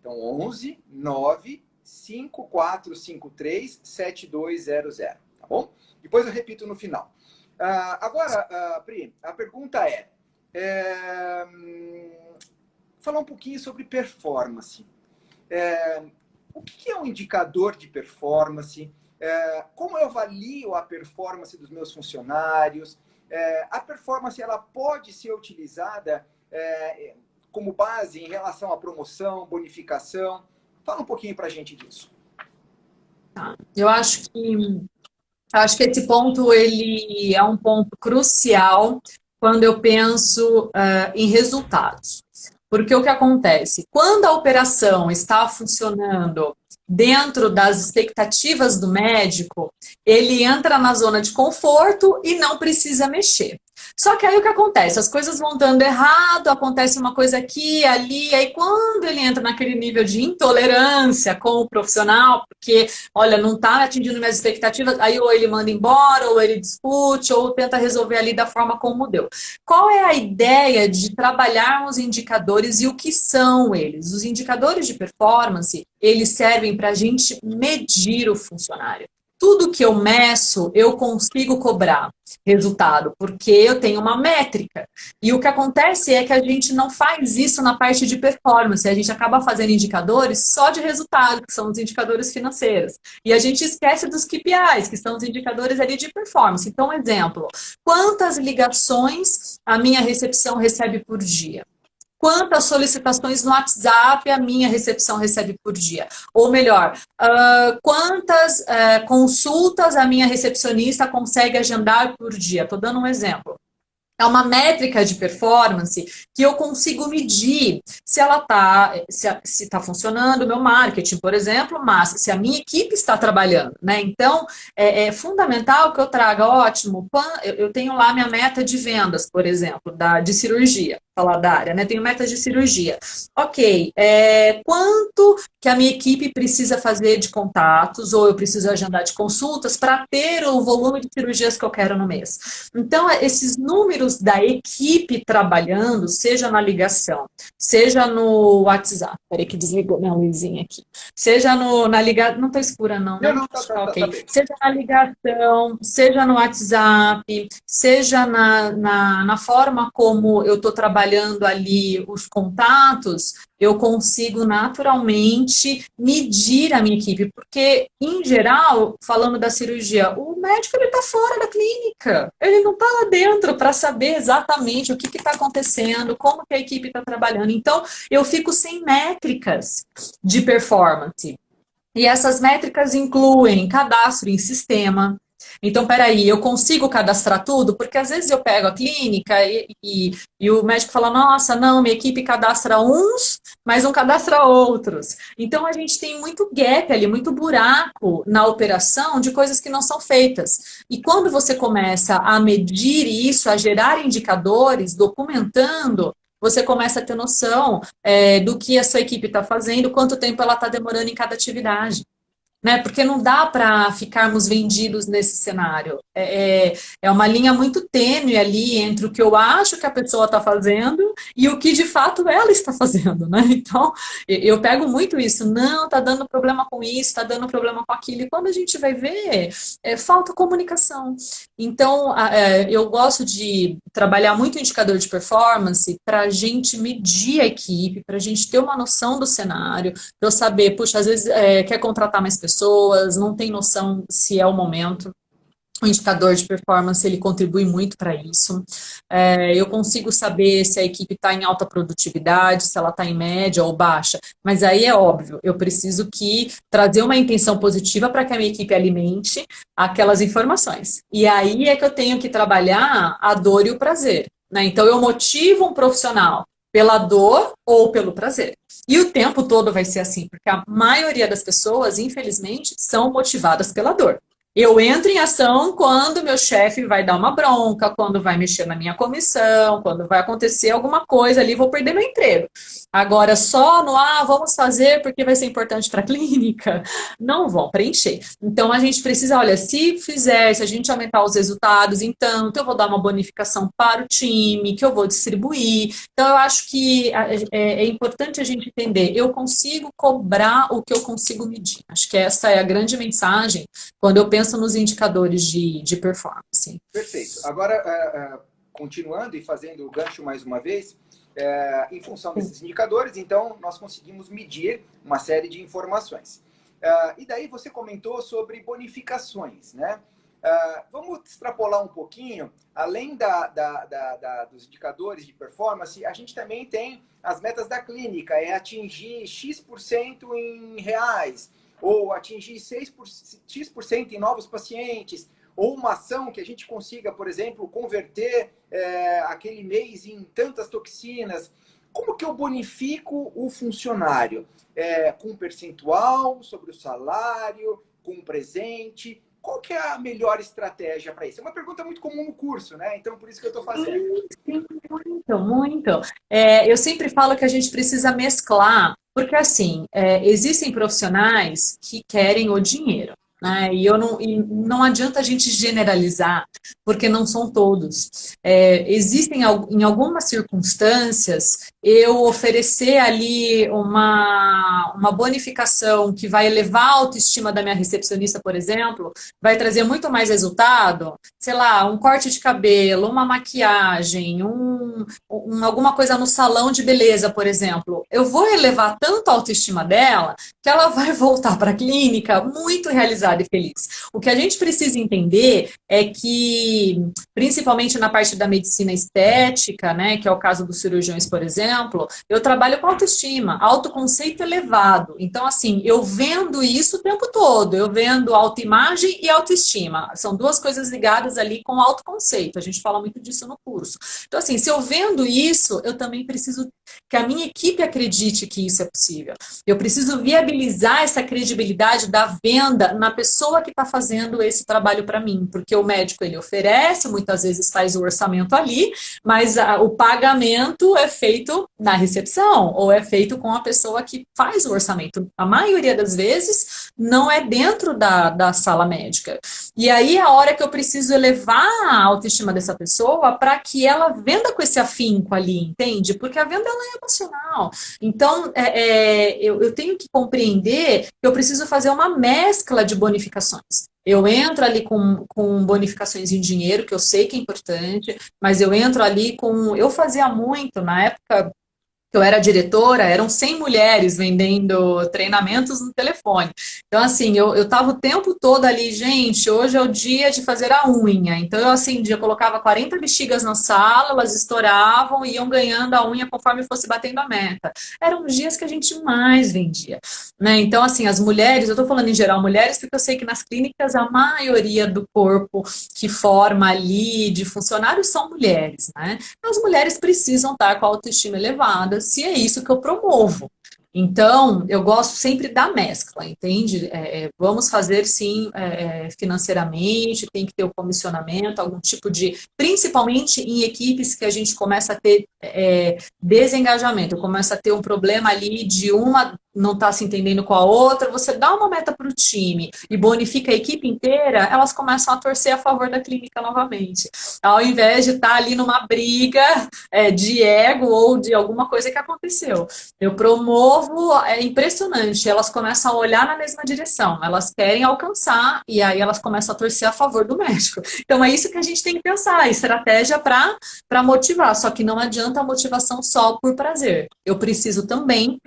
Então, 11 9 5453 7200, tá bom? Depois eu repito no final. Agora, Pri, a pergunta falar um pouquinho sobre performance. O que é um indicador de performance? Como eu avalio a performance dos meus funcionários? A performance ela pode ser utilizada como base em relação à promoção, bonificação? Fala um pouquinho para a gente disso. Eu acho que esse ponto ele é um ponto crucial quando eu penso em resultados. Porque o que acontece? Quando a operação está funcionando dentro das expectativas do médico, ele entra na zona de conforto e não precisa mexer. Só que aí o que acontece? As coisas vão dando errado, acontece uma coisa aqui, ali, aí quando ele entra naquele nível de intolerância com o profissional, porque, olha, não está atingindo minhas expectativas, aí ou ele manda embora, ou ele discute, ou tenta resolver ali da forma como deu. Qual é a ideia de trabalharmos indicadores e o que são eles? Os indicadores de performance, eles servem para a gente medir o funcionário. Tudo que eu meço, eu consigo cobrar resultado, porque eu tenho uma métrica. E o que acontece é que a gente não faz isso na parte de performance, a gente acaba fazendo indicadores só de resultado, que são os indicadores financeiros. E a gente esquece dos KPIs, que são os indicadores ali de performance. Então, exemplo, quantas ligações a minha recepção recebe por dia? Quantas solicitações no WhatsApp a minha recepção recebe por dia? Ou melhor, quantas consultas a minha recepcionista consegue agendar por dia? Estou dando um exemplo. É uma métrica de performance que eu consigo medir se ela se está funcionando o meu marketing, por exemplo, mas se a minha equipe está trabalhando, né? Então, é fundamental que eu traga, ótimo, eu tenho lá minha meta de vendas, por exemplo, de cirurgia, falar da área, né? Tenho metas de cirurgia. Ok, quanto que a minha equipe precisa fazer de contatos ou eu preciso agendar de consultas para ter o volume de cirurgias que eu quero no mês? Então, esses números da equipe trabalhando, seja na ligação, seja no WhatsApp, peraí que desligou minha luzinha aqui, seja na ligação, não tá escura não, né? Não, tá Ok. bem. Seja na ligação, seja no WhatsApp, seja na forma como eu estou trabalhando ali os contatos, eu consigo naturalmente medir a minha equipe, porque, em geral, falando da cirurgia, o médico está fora da clínica, ele não está lá dentro para saber exatamente o que está acontecendo, como que a equipe está trabalhando. Então, eu fico sem métricas de performance. E essas métricas incluem cadastro em sistema. Então, peraí, eu consigo cadastrar tudo? Porque às vezes eu pego a clínica e o médico fala, nossa, não, minha equipe cadastra uns, mas não cadastra outros. Então, a gente tem muito gap ali, muito buraco na operação de coisas que não são feitas. E quando você começa a medir isso, a gerar indicadores, documentando, você começa a ter noção do que a sua equipe está fazendo, quanto tempo ela está demorando em cada atividade. Né? Porque não dá para ficarmos vendidos nesse cenário. É uma linha muito tênue ali entre o que eu acho que a pessoa está fazendo e o que de fato ela está fazendo, né? Então, eu pego muito isso. Não, está dando problema com isso, está dando problema com aquilo. E quando a gente vai ver, falta comunicação. Então, eu gosto de trabalhar muito indicador de performance para a gente medir a equipe, para a gente ter uma noção do cenário, para eu saber, puxa, às vezes quer contratar mais pessoas, não tem noção se é o momento. O indicador de performance, ele contribui muito para isso. Eu consigo saber se a equipe está em alta produtividade, se ela está em média ou baixa. Mas aí é óbvio, eu preciso trazer uma intenção positiva para que a minha equipe alimente aquelas informações. E aí é que eu tenho que trabalhar a dor e o prazer. Né? Então, eu motivo um profissional pela dor ou pelo prazer. E o tempo todo vai ser assim, porque a maioria das pessoas, infelizmente, são motivadas pela dor. Eu entro em ação quando meu chefe vai dar uma bronca, quando vai mexer na minha comissão, quando vai acontecer alguma coisa ali, vou perder meu emprego. Agora, só vamos fazer porque vai ser importante para a clínica, não vão preencher. Então, a gente precisa, olha, se a gente aumentar os resultados, então eu vou dar uma bonificação para o time, que eu vou distribuir. Então, eu acho que é importante a gente entender, eu consigo cobrar o que eu consigo medir. Acho que essa é a grande mensagem quando eu penso nos indicadores de performance. Perfeito. Agora, continuando e fazendo o gancho mais uma vez, em função desses indicadores, então, nós conseguimos medir uma série de informações. E daí você comentou sobre bonificações, né? Vamos extrapolar um pouquinho, além dos indicadores de performance, a gente também tem as metas da clínica, é atingir X% em reais, ou atingir X% em novos pacientes, ou uma ação que a gente consiga, por exemplo, converter aquele mês em tantas toxinas. Como que eu bonifico o funcionário? Com percentual sobre o salário, com presente? Qual que é a melhor estratégia para isso? É uma pergunta muito comum no curso, né? Então, por isso que eu estou fazendo. Sim, muito, muito. Eu sempre falo que a gente precisa mesclar, porque assim, existem profissionais que querem o dinheiro, né? E não adianta a gente generalizar, porque não são todos. Existem em algumas circunstâncias eu oferecer ali uma bonificação que vai elevar a autoestima da minha recepcionista, por exemplo, vai trazer muito mais resultado, sei lá, um corte de cabelo, uma maquiagem, alguma coisa no salão de beleza, por exemplo. Eu vou elevar tanto a autoestima dela que ela vai voltar para a clínica muito realizada e feliz. O que a gente precisa entender é que, principalmente na parte da medicina estética, né, que é o caso dos cirurgiões, por exemplo, eu trabalho com autoestima, autoconceito elevado. Então, assim, eu vendo isso o tempo todo, eu vendo autoimagem e autoestima. São duas coisas ligadas ali com autoconceito. A gente fala muito disso no curso. Então, assim, se eu vendo isso, eu também preciso que a minha equipe acredite que isso é possível. Eu preciso viabilizar essa credibilidade da venda na pessoa que está fazendo esse trabalho para mim, porque o médico ele oferece, muitas vezes faz o orçamento ali, mas o pagamento é feito na recepção ou é feito com a pessoa que faz o orçamento. A maioria das vezes não é dentro da sala médica. E aí é a hora que eu preciso elevar a autoestima dessa pessoa para que ela venda com esse afinco ali, entende? Porque a venda ela é emocional. Então, eu tenho que compreender que eu preciso fazer uma mescla de bonificações. Eu entro ali com bonificações em dinheiro, que eu sei que é importante, mas eu entro ali com... Eu fazia muito, na época que eu era diretora, eram 100 mulheres vendendo treinamentos no telefone. Então, assim, eu estava o tempo todo ali, gente, hoje é o dia de fazer a unha. Então, eu acendia, colocava 40 bexigas na sala, elas estouravam e iam ganhando a unha conforme fosse batendo a meta. Eram os dias que a gente mais vendia, né? Então, assim, as mulheres, eu estou falando em geral mulheres, porque eu sei que nas clínicas a maioria do corpo que forma ali de funcionários são mulheres, né? As mulheres precisam estar com a autoestima elevada, se é isso que eu promovo. Então, eu gosto sempre da mescla, entende? Vamos fazer, sim, financeiramente, tem que ter o comissionamento, algum tipo de... Principalmente em equipes que a gente começa a ter desengajamento, começa a ter um problema ali de uma não está se entendendo com a outra, você dá uma meta para o time e bonifica a equipe inteira, elas começam a torcer a favor da clínica novamente. Ao invés de estar ali numa briga de ego ou de alguma coisa que aconteceu. Eu promovo, é impressionante, elas começam a olhar na mesma direção, elas querem alcançar e aí elas começam a torcer a favor do médico. Então é isso que a gente tem que pensar, estratégia para motivar, só que não adianta a motivação só por prazer. Eu preciso também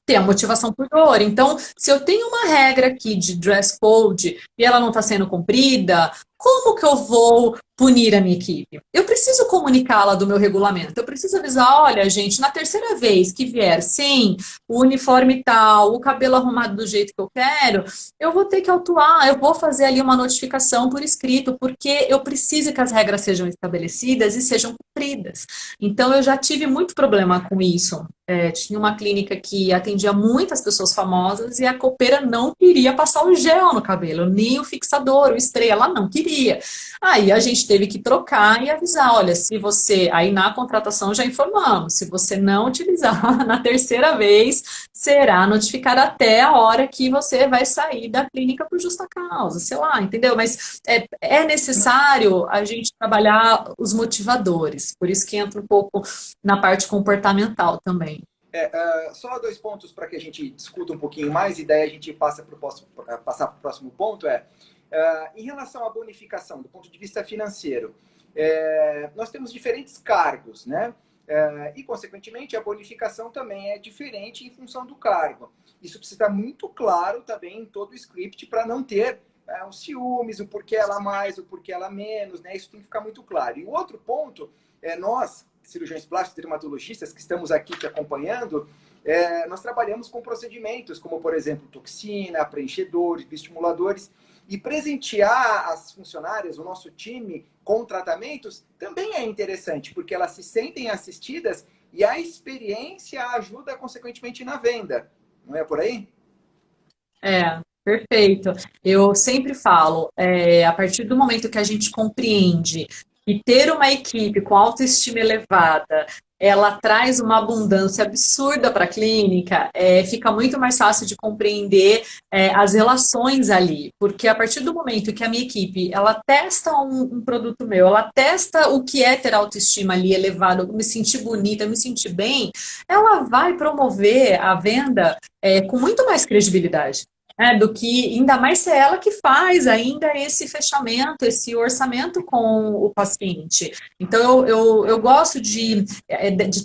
ter a motivação por dor. Então, se eu tenho uma regra aqui de dress code e ela não está sendo cumprida, como que eu vou punir a minha equipe? Eu preciso comunicá-la do meu regulamento. Eu preciso avisar, olha, gente, na terceira vez que vier sem o uniforme tal, o cabelo arrumado do jeito que eu quero, eu vou ter que autuar, eu vou fazer ali uma notificação por escrito, porque eu preciso que as regras sejam estabelecidas e sejam cumpridas. Então, eu já tive muito problema com isso. Tinha uma clínica que atendia muitas pessoas famosas e a copeira não queria passar o gel no cabelo, nem o fixador, o spray, ela não queria. Aí a gente teve que trocar e avisar, olha, se você, aí na contratação já informamos, se você não utilizar na terceira vez, será notificado até a hora que você vai sair da clínica por justa causa, sei lá, entendeu? Mas é necessário a gente trabalhar os motivadores, por isso que entra um pouco na parte comportamental também. Só dois pontos para que a gente discuta um pouquinho mais e daí a gente passar para o próximo ponto em relação à bonificação, do ponto de vista financeiro, nós temos diferentes cargos, né? E, consequentemente, a bonificação também é diferente em função do cargo. Isso precisa estar muito claro também em todo o script para não ter os ciúmes, o porquê ela mais, o porquê ela menos, né? Isso tem que ficar muito claro. E o outro ponto é nós, cirurgiões plásticos, dermatologistas que estamos aqui te acompanhando, nós trabalhamos com procedimentos como, por exemplo, toxina, preenchedores, bioestimuladores, e presentear as funcionárias, o nosso time, com tratamentos também é interessante, porque elas se sentem assistidas e a experiência ajuda, consequentemente, na venda. Não é por aí? Perfeito. Eu sempre falo, a partir do momento que a gente compreende que ter uma equipe com autoestima elevada, ela traz uma abundância absurda para a clínica, fica muito mais fácil de compreender as relações ali, porque a partir do momento que a minha equipe, ela testa um produto meu, ela testa o que é ter autoestima ali elevada, me sentir bonita, me sentir bem, ela vai promover a venda com muito mais credibilidade, do que, ainda mais se é ela que faz ainda esse fechamento, esse orçamento com o paciente. Então, eu gosto de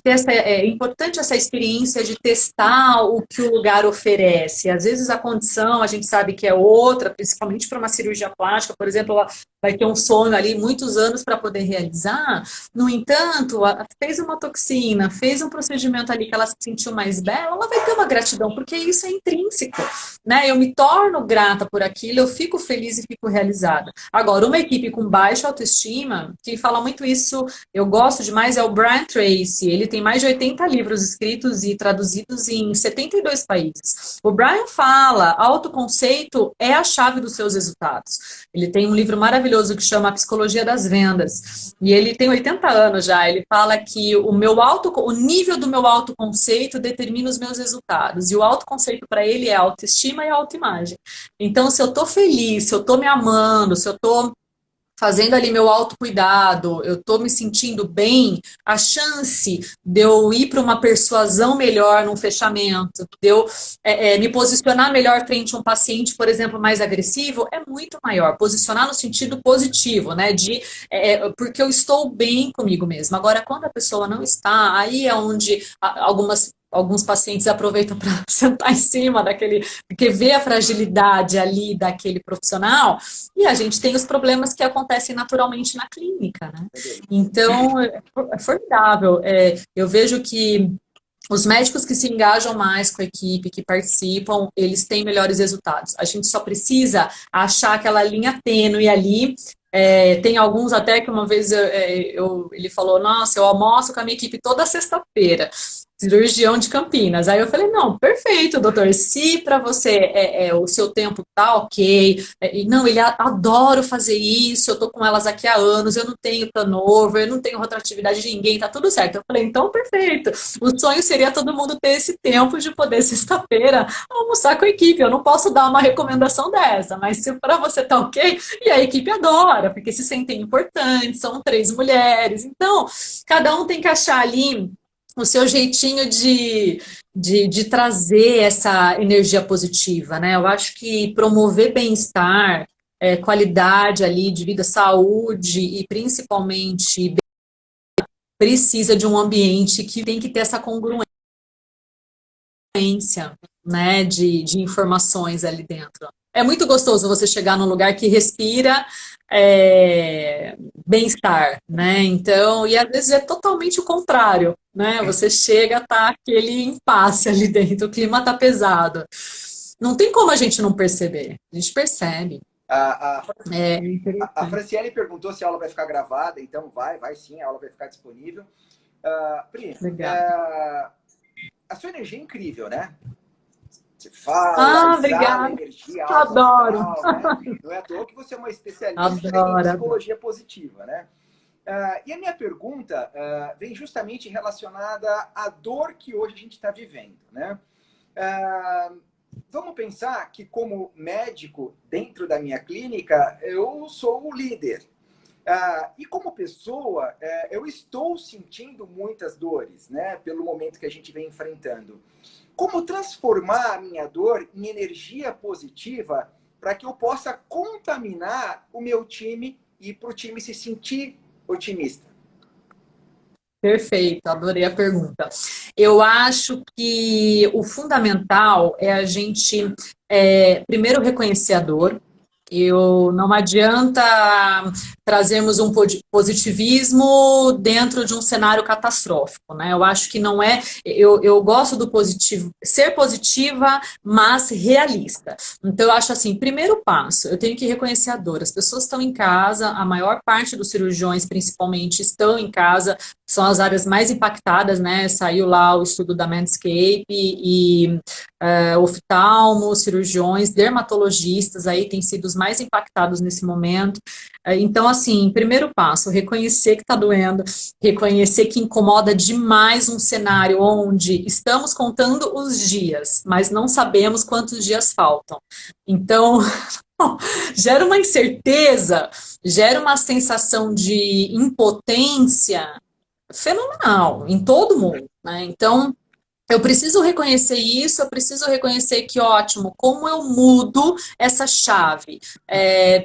ter é importante essa experiência de testar o que o lugar oferece. Às vezes a condição, a gente sabe que é outra, principalmente para uma cirurgia plástica, por exemplo, ela vai ter um sonho ali, muitos anos para poder realizar. No entanto, fez uma toxina, fez um procedimento ali que ela se sentiu mais bela, ela vai ter uma gratidão, porque isso é intrínseco, né? Eu me torno grata por aquilo, eu fico feliz e fico realizada. Agora, uma equipe com baixa autoestima, quem fala muito isso, eu gosto demais, é o Brian Tracy. Ele tem mais de 80 livros escritos e traduzidos em 72 países. O Brian fala, autoconceito é a chave dos seus resultados. Ele tem um livro maravilhoso que chama A Psicologia das Vendas. E ele tem 80 anos já. Ele fala que o nível do meu autoconceito determina os meus resultados. E o autoconceito para ele é autoestima e autoimagem. Então, se eu tô feliz, se eu tô me amando, se eu tô fazendo ali meu autocuidado, eu tô me sentindo bem, a chance de eu ir para uma persuasão melhor num fechamento, de eu me posicionar melhor frente a um paciente, por exemplo, mais agressivo, é muito maior. Posicionar no sentido positivo, né? Porque eu estou bem comigo mesma. Agora, quando a pessoa não está, aí é onde alguns pacientes aproveitam para sentar em cima daquele, porque vê a fragilidade ali daquele profissional, e a gente tem os problemas que acontecem naturalmente na clínica, né? Então, é formidável. Eu vejo que os médicos que se engajam mais com a equipe, que participam, eles têm melhores resultados. A gente só precisa achar aquela linha tênue ali. Tem alguns até que uma vez ele falou, nossa, eu almoço com a minha equipe toda sexta-feira, cirurgião de Campinas. Aí eu falei, não, perfeito, doutor, se para você o seu tempo tá ok, não, ele adoro fazer isso, eu tô com elas aqui há anos, eu não tenho turnover, eu não tenho rotatividade de ninguém, tá tudo certo. Eu falei, então perfeito, o sonho seria todo mundo ter esse tempo de poder sexta-feira almoçar com a equipe, eu não posso dar uma recomendação dessa, mas se para você tá ok, e a equipe adora, porque se sentem importantes, são 3 mulheres, então cada um tem que achar ali o seu jeitinho de trazer essa energia positiva, né? Eu acho que promover bem-estar, qualidade ali de vida, saúde e principalmente precisa de um ambiente que tem que ter essa congruência, né, de informações ali dentro. É muito gostoso você chegar num lugar que respira bem-estar, né? Então, e às vezes é totalmente o contrário, né? Você chega, tá aquele impasse ali dentro, o clima tá pesado. Não tem como a gente não perceber. A gente percebe. A Franciele perguntou se a aula vai ficar gravada, então vai sim, a aula vai ficar disponível. Pri, a sua energia é incrível, né? Você fala, exala energia alta, adoro. Né? Não é à toa que você é uma especialista em psicologia positiva, né? E a minha pergunta vem justamente relacionada à dor que hoje a gente está vivendo, né? Vamos pensar que como médico dentro da minha clínica, eu sou o líder. E como pessoa, eu estou sentindo muitas dores, né? Pelo momento que a gente vem enfrentando. Como transformar a minha dor em energia positiva para que eu possa contaminar o meu time e para o time se sentir otimista? Perfeito, adorei a pergunta. Eu acho que o fundamental é a gente, primeiro, reconhecer a dor, Não adianta trazermos um positivismo dentro de um cenário catastrófico, né? Eu acho que não é. Eu gosto do positivo, ser positiva, mas realista. Então, eu acho assim: primeiro passo, eu tenho que reconhecer a dor. As pessoas estão em casa, a maior parte dos cirurgiões, principalmente, estão em casa, são as áreas mais impactadas, né? Saiu lá o estudo da Medscape e oftalmos, cirurgiões, dermatologistas aí têm sido os mais impactados nesse momento. Então, assim, primeiro passo, reconhecer que está doendo, reconhecer que incomoda demais um cenário onde estamos contando os dias, mas não sabemos quantos dias faltam. Então, gera uma incerteza, gera uma sensação de impotência fenomenal em todo mundo, né? Então, eu preciso reconhecer isso, eu preciso reconhecer que, ótimo, como eu mudo essa chave?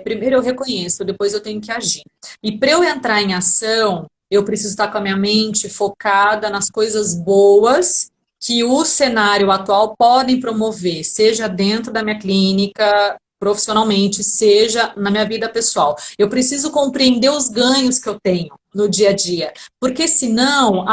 Primeiro eu reconheço, depois eu tenho que agir. E para eu entrar em ação, eu preciso estar com a minha mente focada nas coisas boas que o cenário atual podem promover, seja dentro da minha clínica, profissionalmente, seja na minha vida pessoal. Eu preciso compreender os ganhos que eu tenho no dia a dia, porque senão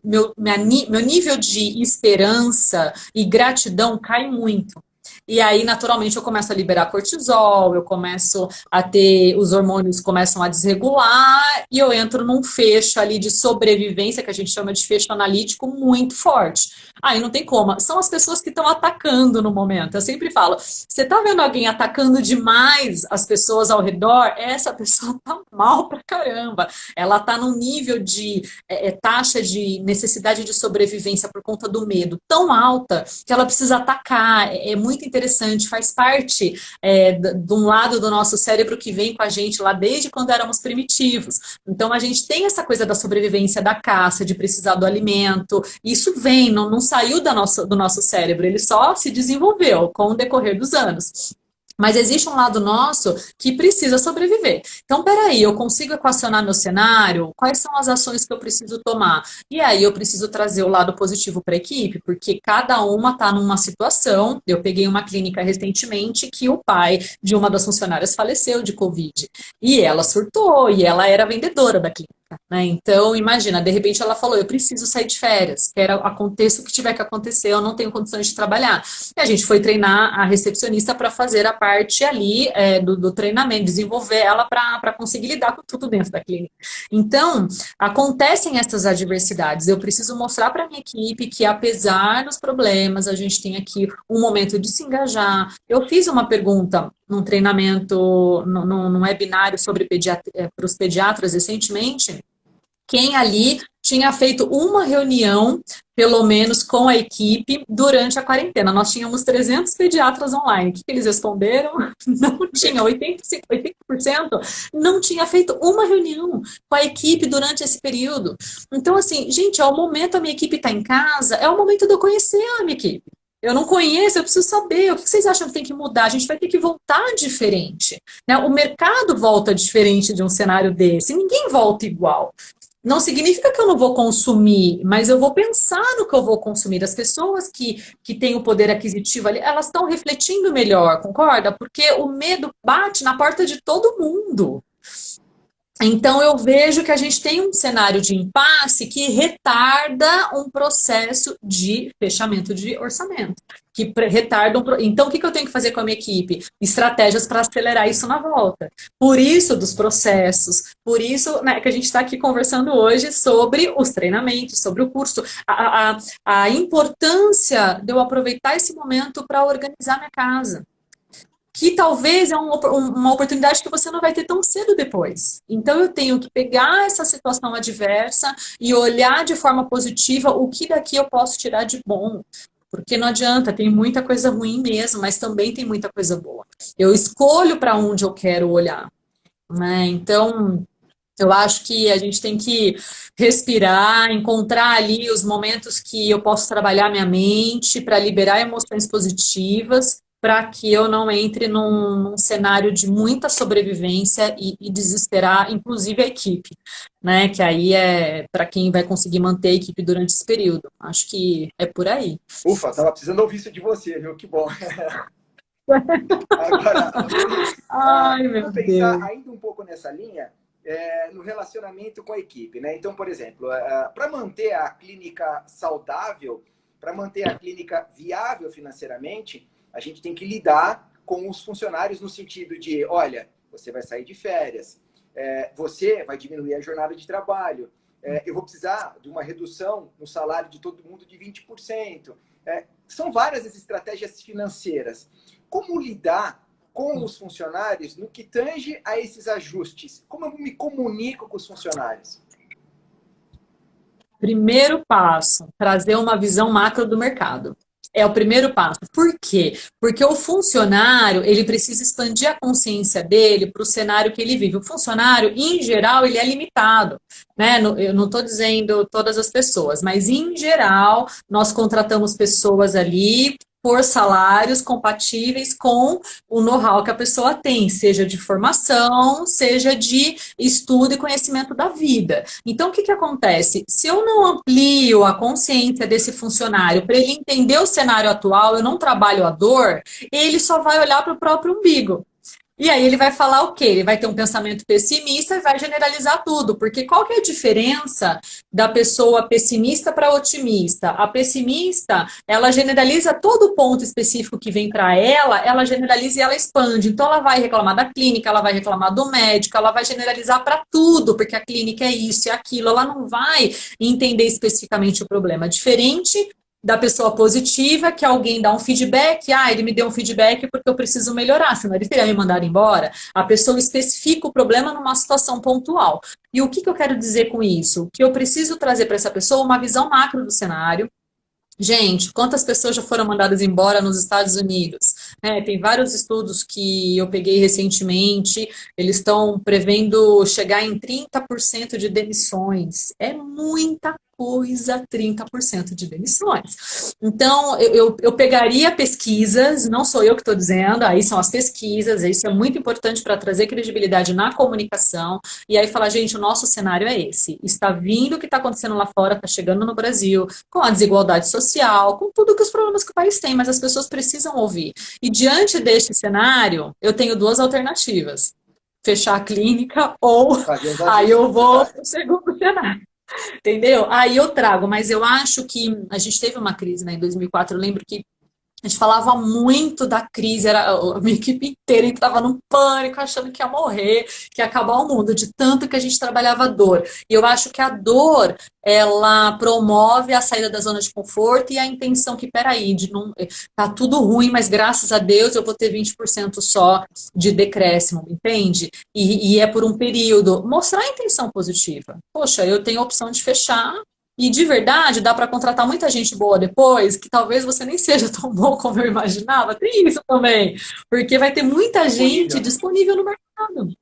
meu nível de esperança e gratidão cai muito. E aí, naturalmente, eu começo a liberar cortisol, eu começo a ter, os hormônios começam a desregular e eu entro num fecho ali de sobrevivência, que a gente chama de fecho analítico, muito forte. Aí não tem como. São as pessoas que estão atacando no momento. Eu sempre falo, você tá vendo alguém atacando demais as pessoas ao redor? Essa pessoa tá mal pra caramba. Ela tá num nível de taxa de necessidade de sobrevivência por conta do medo tão alta que ela precisa atacar. É muito interessante, faz parte de um lado do nosso cérebro que vem com a gente lá desde quando éramos primitivos. Então a gente tem essa coisa da sobrevivência, da caça, de precisar do alimento. Isso vem, não saiu do nosso cérebro, ele só se desenvolveu com o decorrer dos anos. Mas existe um lado nosso que precisa sobreviver. Então, peraí, eu consigo equacionar meu cenário? Quais são as ações que eu preciso tomar? E aí eu preciso trazer o lado positivo para a equipe, porque cada uma está numa situação. Eu peguei uma clínica recentemente que o pai de uma das funcionárias faleceu de Covid. E ela surtou, e ela era vendedora da clínica. Né? Então, imagina, de repente ela falou, eu preciso sair de férias, aconteça o que tiver que acontecer, eu não tenho condições de trabalhar. E a gente foi treinar a recepcionista para fazer a parte ali do treinamento, desenvolver ela para conseguir lidar com tudo dentro da clínica. Então, acontecem essas adversidades, eu preciso mostrar para a minha equipe que apesar dos problemas, a gente tem aqui um momento de se engajar. Eu fiz uma pergunta num treinamento, num webinário para os pediatras recentemente, quem ali tinha feito uma reunião, pelo menos, com a equipe durante a quarentena. Nós tínhamos 300 pediatras online. O que eles responderam? Não tinha, 80% não tinha feito uma reunião com a equipe durante esse período. Então, assim, gente, é o momento a minha equipe está em casa, é o momento de eu conhecer a minha equipe. Eu não conheço, eu preciso saber. O que vocês acham que tem que mudar? A gente vai ter que voltar diferente. Né? O mercado volta diferente de um cenário desse. Ninguém volta igual. Não significa que eu não vou consumir, mas eu vou pensar no que eu vou consumir. As pessoas que têm o poder aquisitivo ali, elas estão refletindo melhor, concorda? Porque o medo bate na porta de todo mundo. Então, eu vejo que a gente tem um cenário de impasse que retarda um processo de fechamento de orçamento. Que retarda Então, o que eu tenho que fazer com a minha equipe? Estratégias para acelerar isso na volta. Por isso, dos processos. Por isso, né, que a gente está aqui conversando hoje sobre os treinamentos, sobre o curso. A importância de eu aproveitar esse momento para organizar minha casa. Que talvez é uma oportunidade que você não vai ter tão cedo depois. Então, eu tenho que pegar essa situação adversa e olhar de forma positiva o que daqui eu posso tirar de bom. Porque não adianta, tem muita coisa ruim mesmo, mas também tem muita coisa boa. Eu escolho para onde eu quero olhar. Né? Então, eu acho que a gente tem que respirar, encontrar ali os momentos que eu posso trabalhar minha mente para liberar emoções positivas, para que eu não entre num cenário de muita sobrevivência e desesperar, inclusive a equipe, né? Que aí é para quem vai conseguir manter a equipe durante esse período. Acho que é por aí. Ufa, tava precisando ouvir isso de você, viu? Que bom. Agora, Ai, meu vamos pensar Deus. ainda um pouco nessa linha, no relacionamento com a equipe, né? Então, por exemplo, para manter a clínica saudável, para manter a clínica viável financeiramente, a gente tem que lidar com os funcionários no sentido de, olha, você vai sair de férias, você vai diminuir a jornada de trabalho, eu vou precisar de uma redução no salário de todo mundo de 20%. São várias as estratégias financeiras. Como lidar com os funcionários no que tange a esses ajustes? Como eu me comunico com os funcionários? Primeiro passo, trazer uma visão macro do mercado. É o primeiro passo. Por quê? Porque o funcionário, ele precisa expandir a consciência dele para o cenário que ele vive. O funcionário, em geral, ele é limitado, né? Eu não estou dizendo todas as pessoas, mas em geral, nós contratamos pessoas ali por salários compatíveis com o know-how que a pessoa tem, seja de formação, seja de estudo e conhecimento da vida. Então, o que acontece? Se eu não amplio a consciência desse funcionário para ele entender o cenário atual, eu não trabalho a dor, ele só vai olhar para o próprio umbigo. E aí ele vai falar o quê? Ele vai ter um pensamento pessimista e vai generalizar tudo. Porque qual que é a diferença da pessoa pessimista para otimista? A pessimista, ela generaliza todo ponto específico que vem para ela generaliza e ela expande. Então ela vai reclamar da clínica, ela vai reclamar do médico, ela vai generalizar para tudo, porque a clínica é isso e aquilo. Ela não vai entender especificamente o problema. Diferente da pessoa positiva, que alguém dá um feedback, ele me deu um feedback porque eu preciso melhorar, senão ele teria me mandado embora. A pessoa especifica o problema numa situação pontual. E o que eu quero dizer com isso? Que eu preciso trazer para essa pessoa uma visão macro do cenário. Gente, quantas pessoas já foram mandadas embora nos Estados Unidos? Tem vários estudos que eu peguei recentemente, eles estão prevendo chegar em 30% de demissões. É muita coisa, 30% de demissões. Então, eu pegaria pesquisas, não sou eu que estou dizendo, aí são as pesquisas, isso é muito importante para trazer credibilidade na comunicação, e aí falar, gente, o nosso cenário é esse. Está vindo o que está acontecendo lá fora, está chegando no Brasil, com a desigualdade social, com tudo que os problemas que o país tem, mas as pessoas precisam ouvir. E diante deste cenário, eu tenho duas alternativas. Fechar a clínica ou Fazer os aí ajustes eu vou para necessários. o segundo cenário. Entendeu? Aí eu trago, mas eu acho que a gente teve uma crise, né, em 2004, eu lembro que a gente falava muito da crise, a minha equipe inteira entrava num pânico, achando que ia morrer, que ia acabar o mundo, de tanto que a gente trabalhava a dor. E eu acho que a dor, ela promove a saída da zona de conforto e a intenção que, peraí, de não, tá tudo ruim, mas graças a Deus eu vou ter 20% só de decréscimo, entende? E é por um período. Mostrar a intenção positiva. Poxa, eu tenho a opção de fechar, e de verdade, dá para contratar muita gente boa depois, que talvez você nem seja tão bom como eu imaginava. Tem isso também, porque vai ter muita gente Disponível, né? disponível no mercado.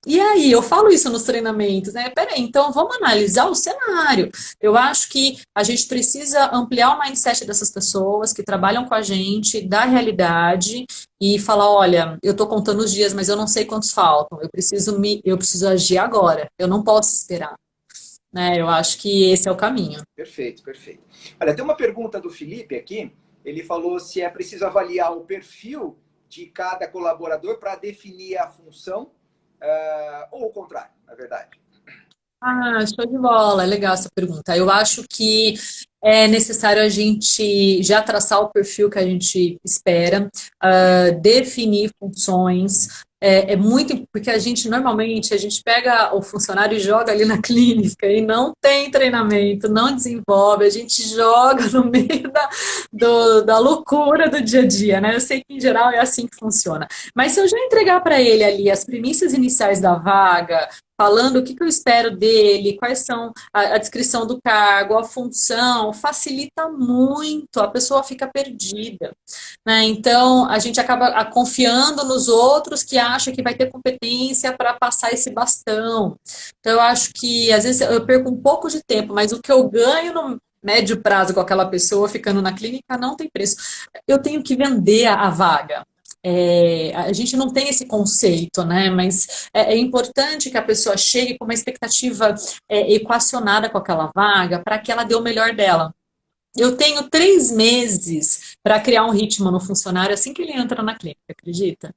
E aí, eu falo isso nos treinamentos, né? Peraí, então vamos analisar o cenário. Eu acho que a gente precisa ampliar o mindset dessas pessoas que trabalham com a gente, da realidade, e falar, olha, eu estou contando os dias, mas eu não sei quantos faltam. Eu preciso agir agora. Eu não posso esperar. Né? Eu acho que esse é o caminho. Perfeito, perfeito. Olha, tem uma pergunta do Felipe aqui. Ele falou se é preciso avaliar o perfil de cada colaborador para definir a função, ou o contrário, na verdade. Show de bola, é legal essa pergunta. Eu acho que é necessário a gente já traçar o perfil que a gente espera, definir funções. É muito, porque a gente normalmente a gente pega o funcionário e joga ali na clínica e não tem treinamento, não desenvolve, a gente joga no meio da loucura do dia a dia, né? Eu sei que em geral é assim que funciona. Mas se eu já entregar para ele ali as premissas iniciais da vaga, falando o que eu espero dele, quais são a descrição do cargo, a função, facilita muito, a pessoa fica perdida. Né? Então, a gente acaba confiando nos outros que acha que vai ter competência para passar esse bastão. Então, eu acho que, às vezes, eu perco um pouco de tempo, mas o que eu ganho no médio prazo com aquela pessoa ficando na clínica não tem preço. Eu tenho que vender a vaga. A gente não tem esse conceito, né? Mas é importante que a pessoa chegue com uma expectativa equacionada com aquela vaga para que ela dê o melhor dela. Eu tenho 3 meses para criar um ritmo no funcionário assim que ele entra na clínica, acredita?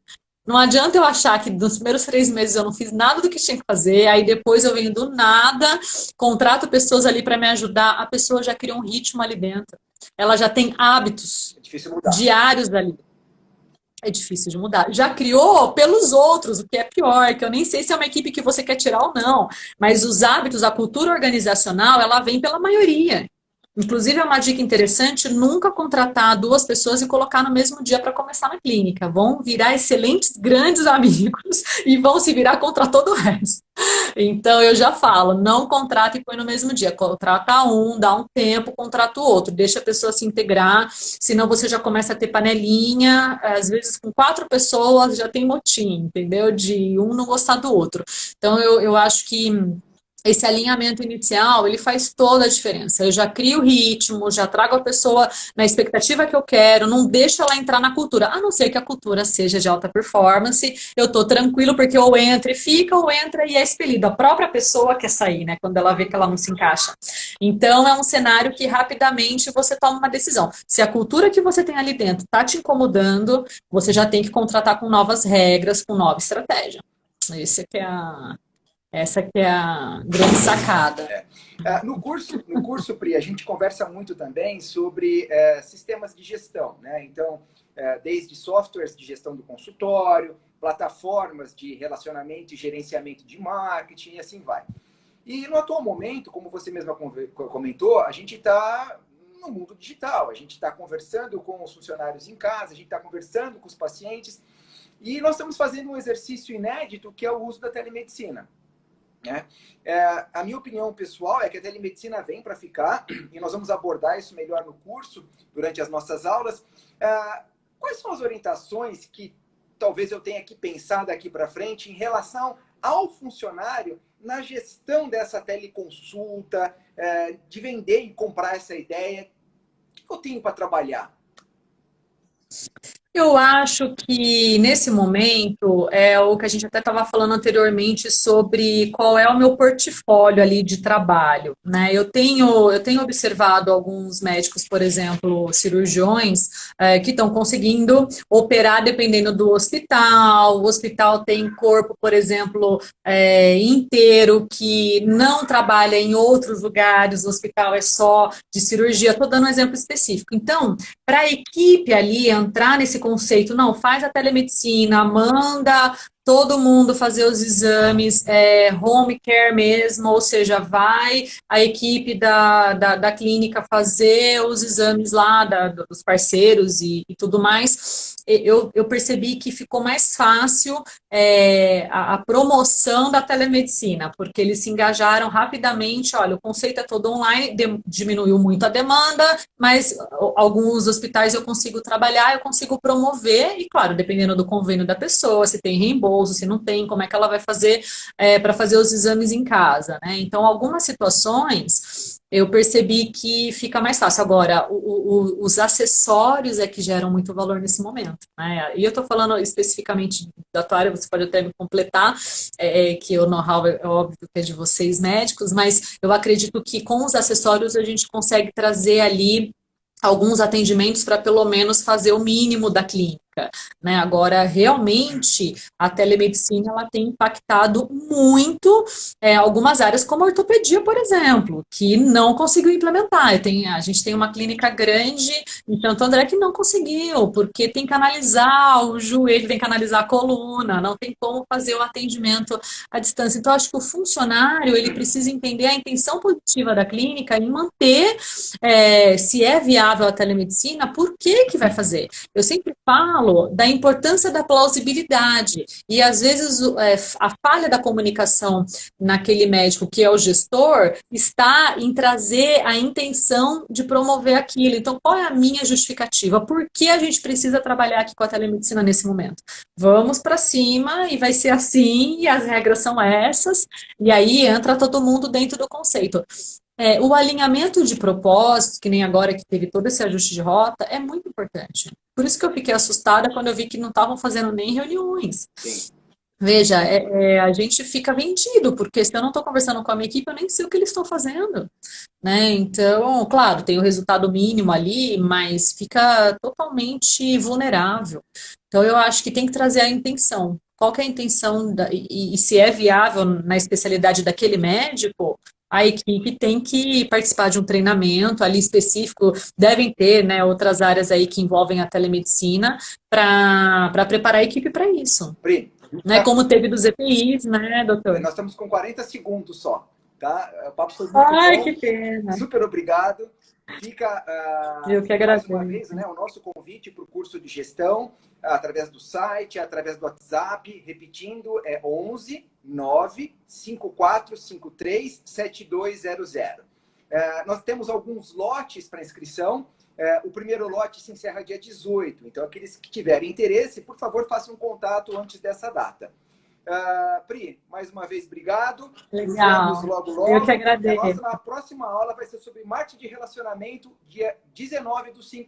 Não adianta eu achar que nos primeiros 3 meses eu não fiz nada do que tinha que fazer, aí depois eu venho do nada, contrato pessoas ali para me ajudar, a pessoa já criou um ritmo ali dentro. Ela já tem hábitos É difícil mudar. diários ali. É difícil de mudar. Já criou pelos outros, o que é pior, que eu nem sei se é uma equipe que você quer tirar ou não. Mas os hábitos, a cultura organizacional, ela vem pela maioria. Inclusive, é uma dica interessante nunca contratar 2 pessoas e colocar no mesmo dia para começar na clínica. Vão virar excelentes, grandes amigos e vão se virar contra todo o resto. Então, eu já falo, não contrata e põe no mesmo dia. Contrata um, dá um tempo, contrata o outro. Deixa a pessoa se integrar, senão você já começa a ter panelinha. Às vezes, com 4 pessoas, já tem motim, entendeu? De um não gostar do outro. Então, eu acho que esse alinhamento inicial, ele faz toda a diferença. Eu já crio o ritmo, já trago a pessoa na expectativa que eu quero, não deixo ela entrar na cultura, a não ser que a cultura seja de alta performance, eu tô tranquilo porque ou entra e fica, ou entra e é expelido. A própria pessoa quer sair, né, quando ela vê que ela não se encaixa. Então, é um cenário que rapidamente você toma uma decisão. Se a cultura que você tem ali dentro tá te incomodando, você já tem que contratar com novas regras, com nova estratégia. Esse é que é essa que é a grande sacada. No curso, Pri, a gente conversa muito também sobre sistemas de gestão, né? Então, desde softwares de gestão do consultório, plataformas de relacionamento e gerenciamento de marketing e assim vai. E no atual momento, como você mesma comentou, a gente está no mundo digital, a gente está conversando com os funcionários em casa, a gente está conversando com os pacientes e nós estamos fazendo um exercício inédito que é o uso da telemedicina. A minha opinião pessoal é que a telemedicina vem para ficar e nós vamos abordar isso melhor no curso, durante as nossas aulas. Quais são as orientações que talvez eu tenha que pensar daqui para frente em relação ao funcionário na gestão dessa teleconsulta, de vender e comprar essa ideia? O que eu tenho para trabalhar? Eu acho que nesse momento é o que a gente até estava falando anteriormente sobre qual é o meu portfólio ali de trabalho, né? Eu tenho observado alguns médicos, por exemplo, cirurgiões, que estão conseguindo operar dependendo do hospital. O hospital tem corpo, por exemplo, inteiro que não trabalha em outros lugares. O hospital é só de cirurgia. Estou dando um exemplo específico. Então, para a equipe ali entrar nesse conceito, não, faz a telemedicina, manda todo mundo fazer os exames, home care mesmo, ou seja, vai a equipe da clínica fazer os exames lá dos parceiros e tudo mais. Eu percebi que ficou mais fácil a promoção da telemedicina, porque eles se engajaram rapidamente. Olha, o conceito é todo online, diminuiu muito a demanda, mas alguns hospitais eu consigo trabalhar, eu consigo promover, e claro, dependendo do convênio da pessoa, se tem reembolso, se não tem, como é que ela vai fazer para fazer os exames em casa, né? Então, algumas situações eu percebi que fica mais fácil. Agora, os acessórios é que geram muito valor nesse momento, né? E eu estou falando especificamente da tua área, você pode até me completar, que o know-how é óbvio que é de vocês médicos, mas eu acredito que com os acessórios a gente consegue trazer ali alguns atendimentos para pelo menos fazer o mínimo da clínica, né? Agora, realmente, a telemedicina ela tem impactado muito algumas áreas, como a ortopedia, por exemplo, que não conseguiu implementar. A gente tem uma clínica grande em Santo André que não conseguiu, porque tem que analisar o joelho, tem que analisar a coluna, não tem como fazer o atendimento à distância. Então, acho que o funcionário ele precisa entender a intenção positiva da clínica em manter, se é viável a telemedicina, por que que vai fazer? Eu sempre falo da importância da plausibilidade e às vezes a falha da comunicação naquele médico que é o gestor está em trazer a intenção de promover aquilo. Então, qual é a minha justificativa? Por que a gente precisa trabalhar aqui com a telemedicina nesse momento? Vamos para cima e vai ser assim e as regras são essas e aí entra todo mundo dentro do conceito. O alinhamento de propósitos, que nem agora que teve todo esse ajuste de rota, é muito importante. Por isso que eu fiquei assustada quando eu vi que não estavam fazendo nem reuniões. Sim. Veja, a gente fica vendido, porque se eu não estou conversando com a minha equipe, eu nem sei o que eles estão fazendo, né? Então, claro, tem o resultado mínimo ali, mas fica totalmente vulnerável. Então, eu acho que tem que trazer a intenção. Qual que é a intenção e se é viável na especialidade daquele médico, a equipe tem que participar de um treinamento ali específico, devem ter, né, outras áreas aí que envolvem a telemedicina para preparar a equipe para isso. Pri, Né, como teve dos EPIs, né, doutor? nós estamos com 40 segundos só, tá? O papo foi muito Ai, bom. que pena. Super obrigado. Fica Eu que mais agradeço. uma vez, né, o nosso convite para o curso de gestão, através do site, através do WhatsApp, repetindo, é 11 9 5453 7200. Nós temos alguns lotes para inscrição. O primeiro lote se encerra dia 18, então aqueles que tiverem interesse, por favor, façam um contato antes dessa data. Pri, mais uma vez, obrigado. Nos vemos Legal. logo, Eu que logo. E a agradeço. nossa próxima aula vai ser sobre marketing de relacionamento, dia 19/5.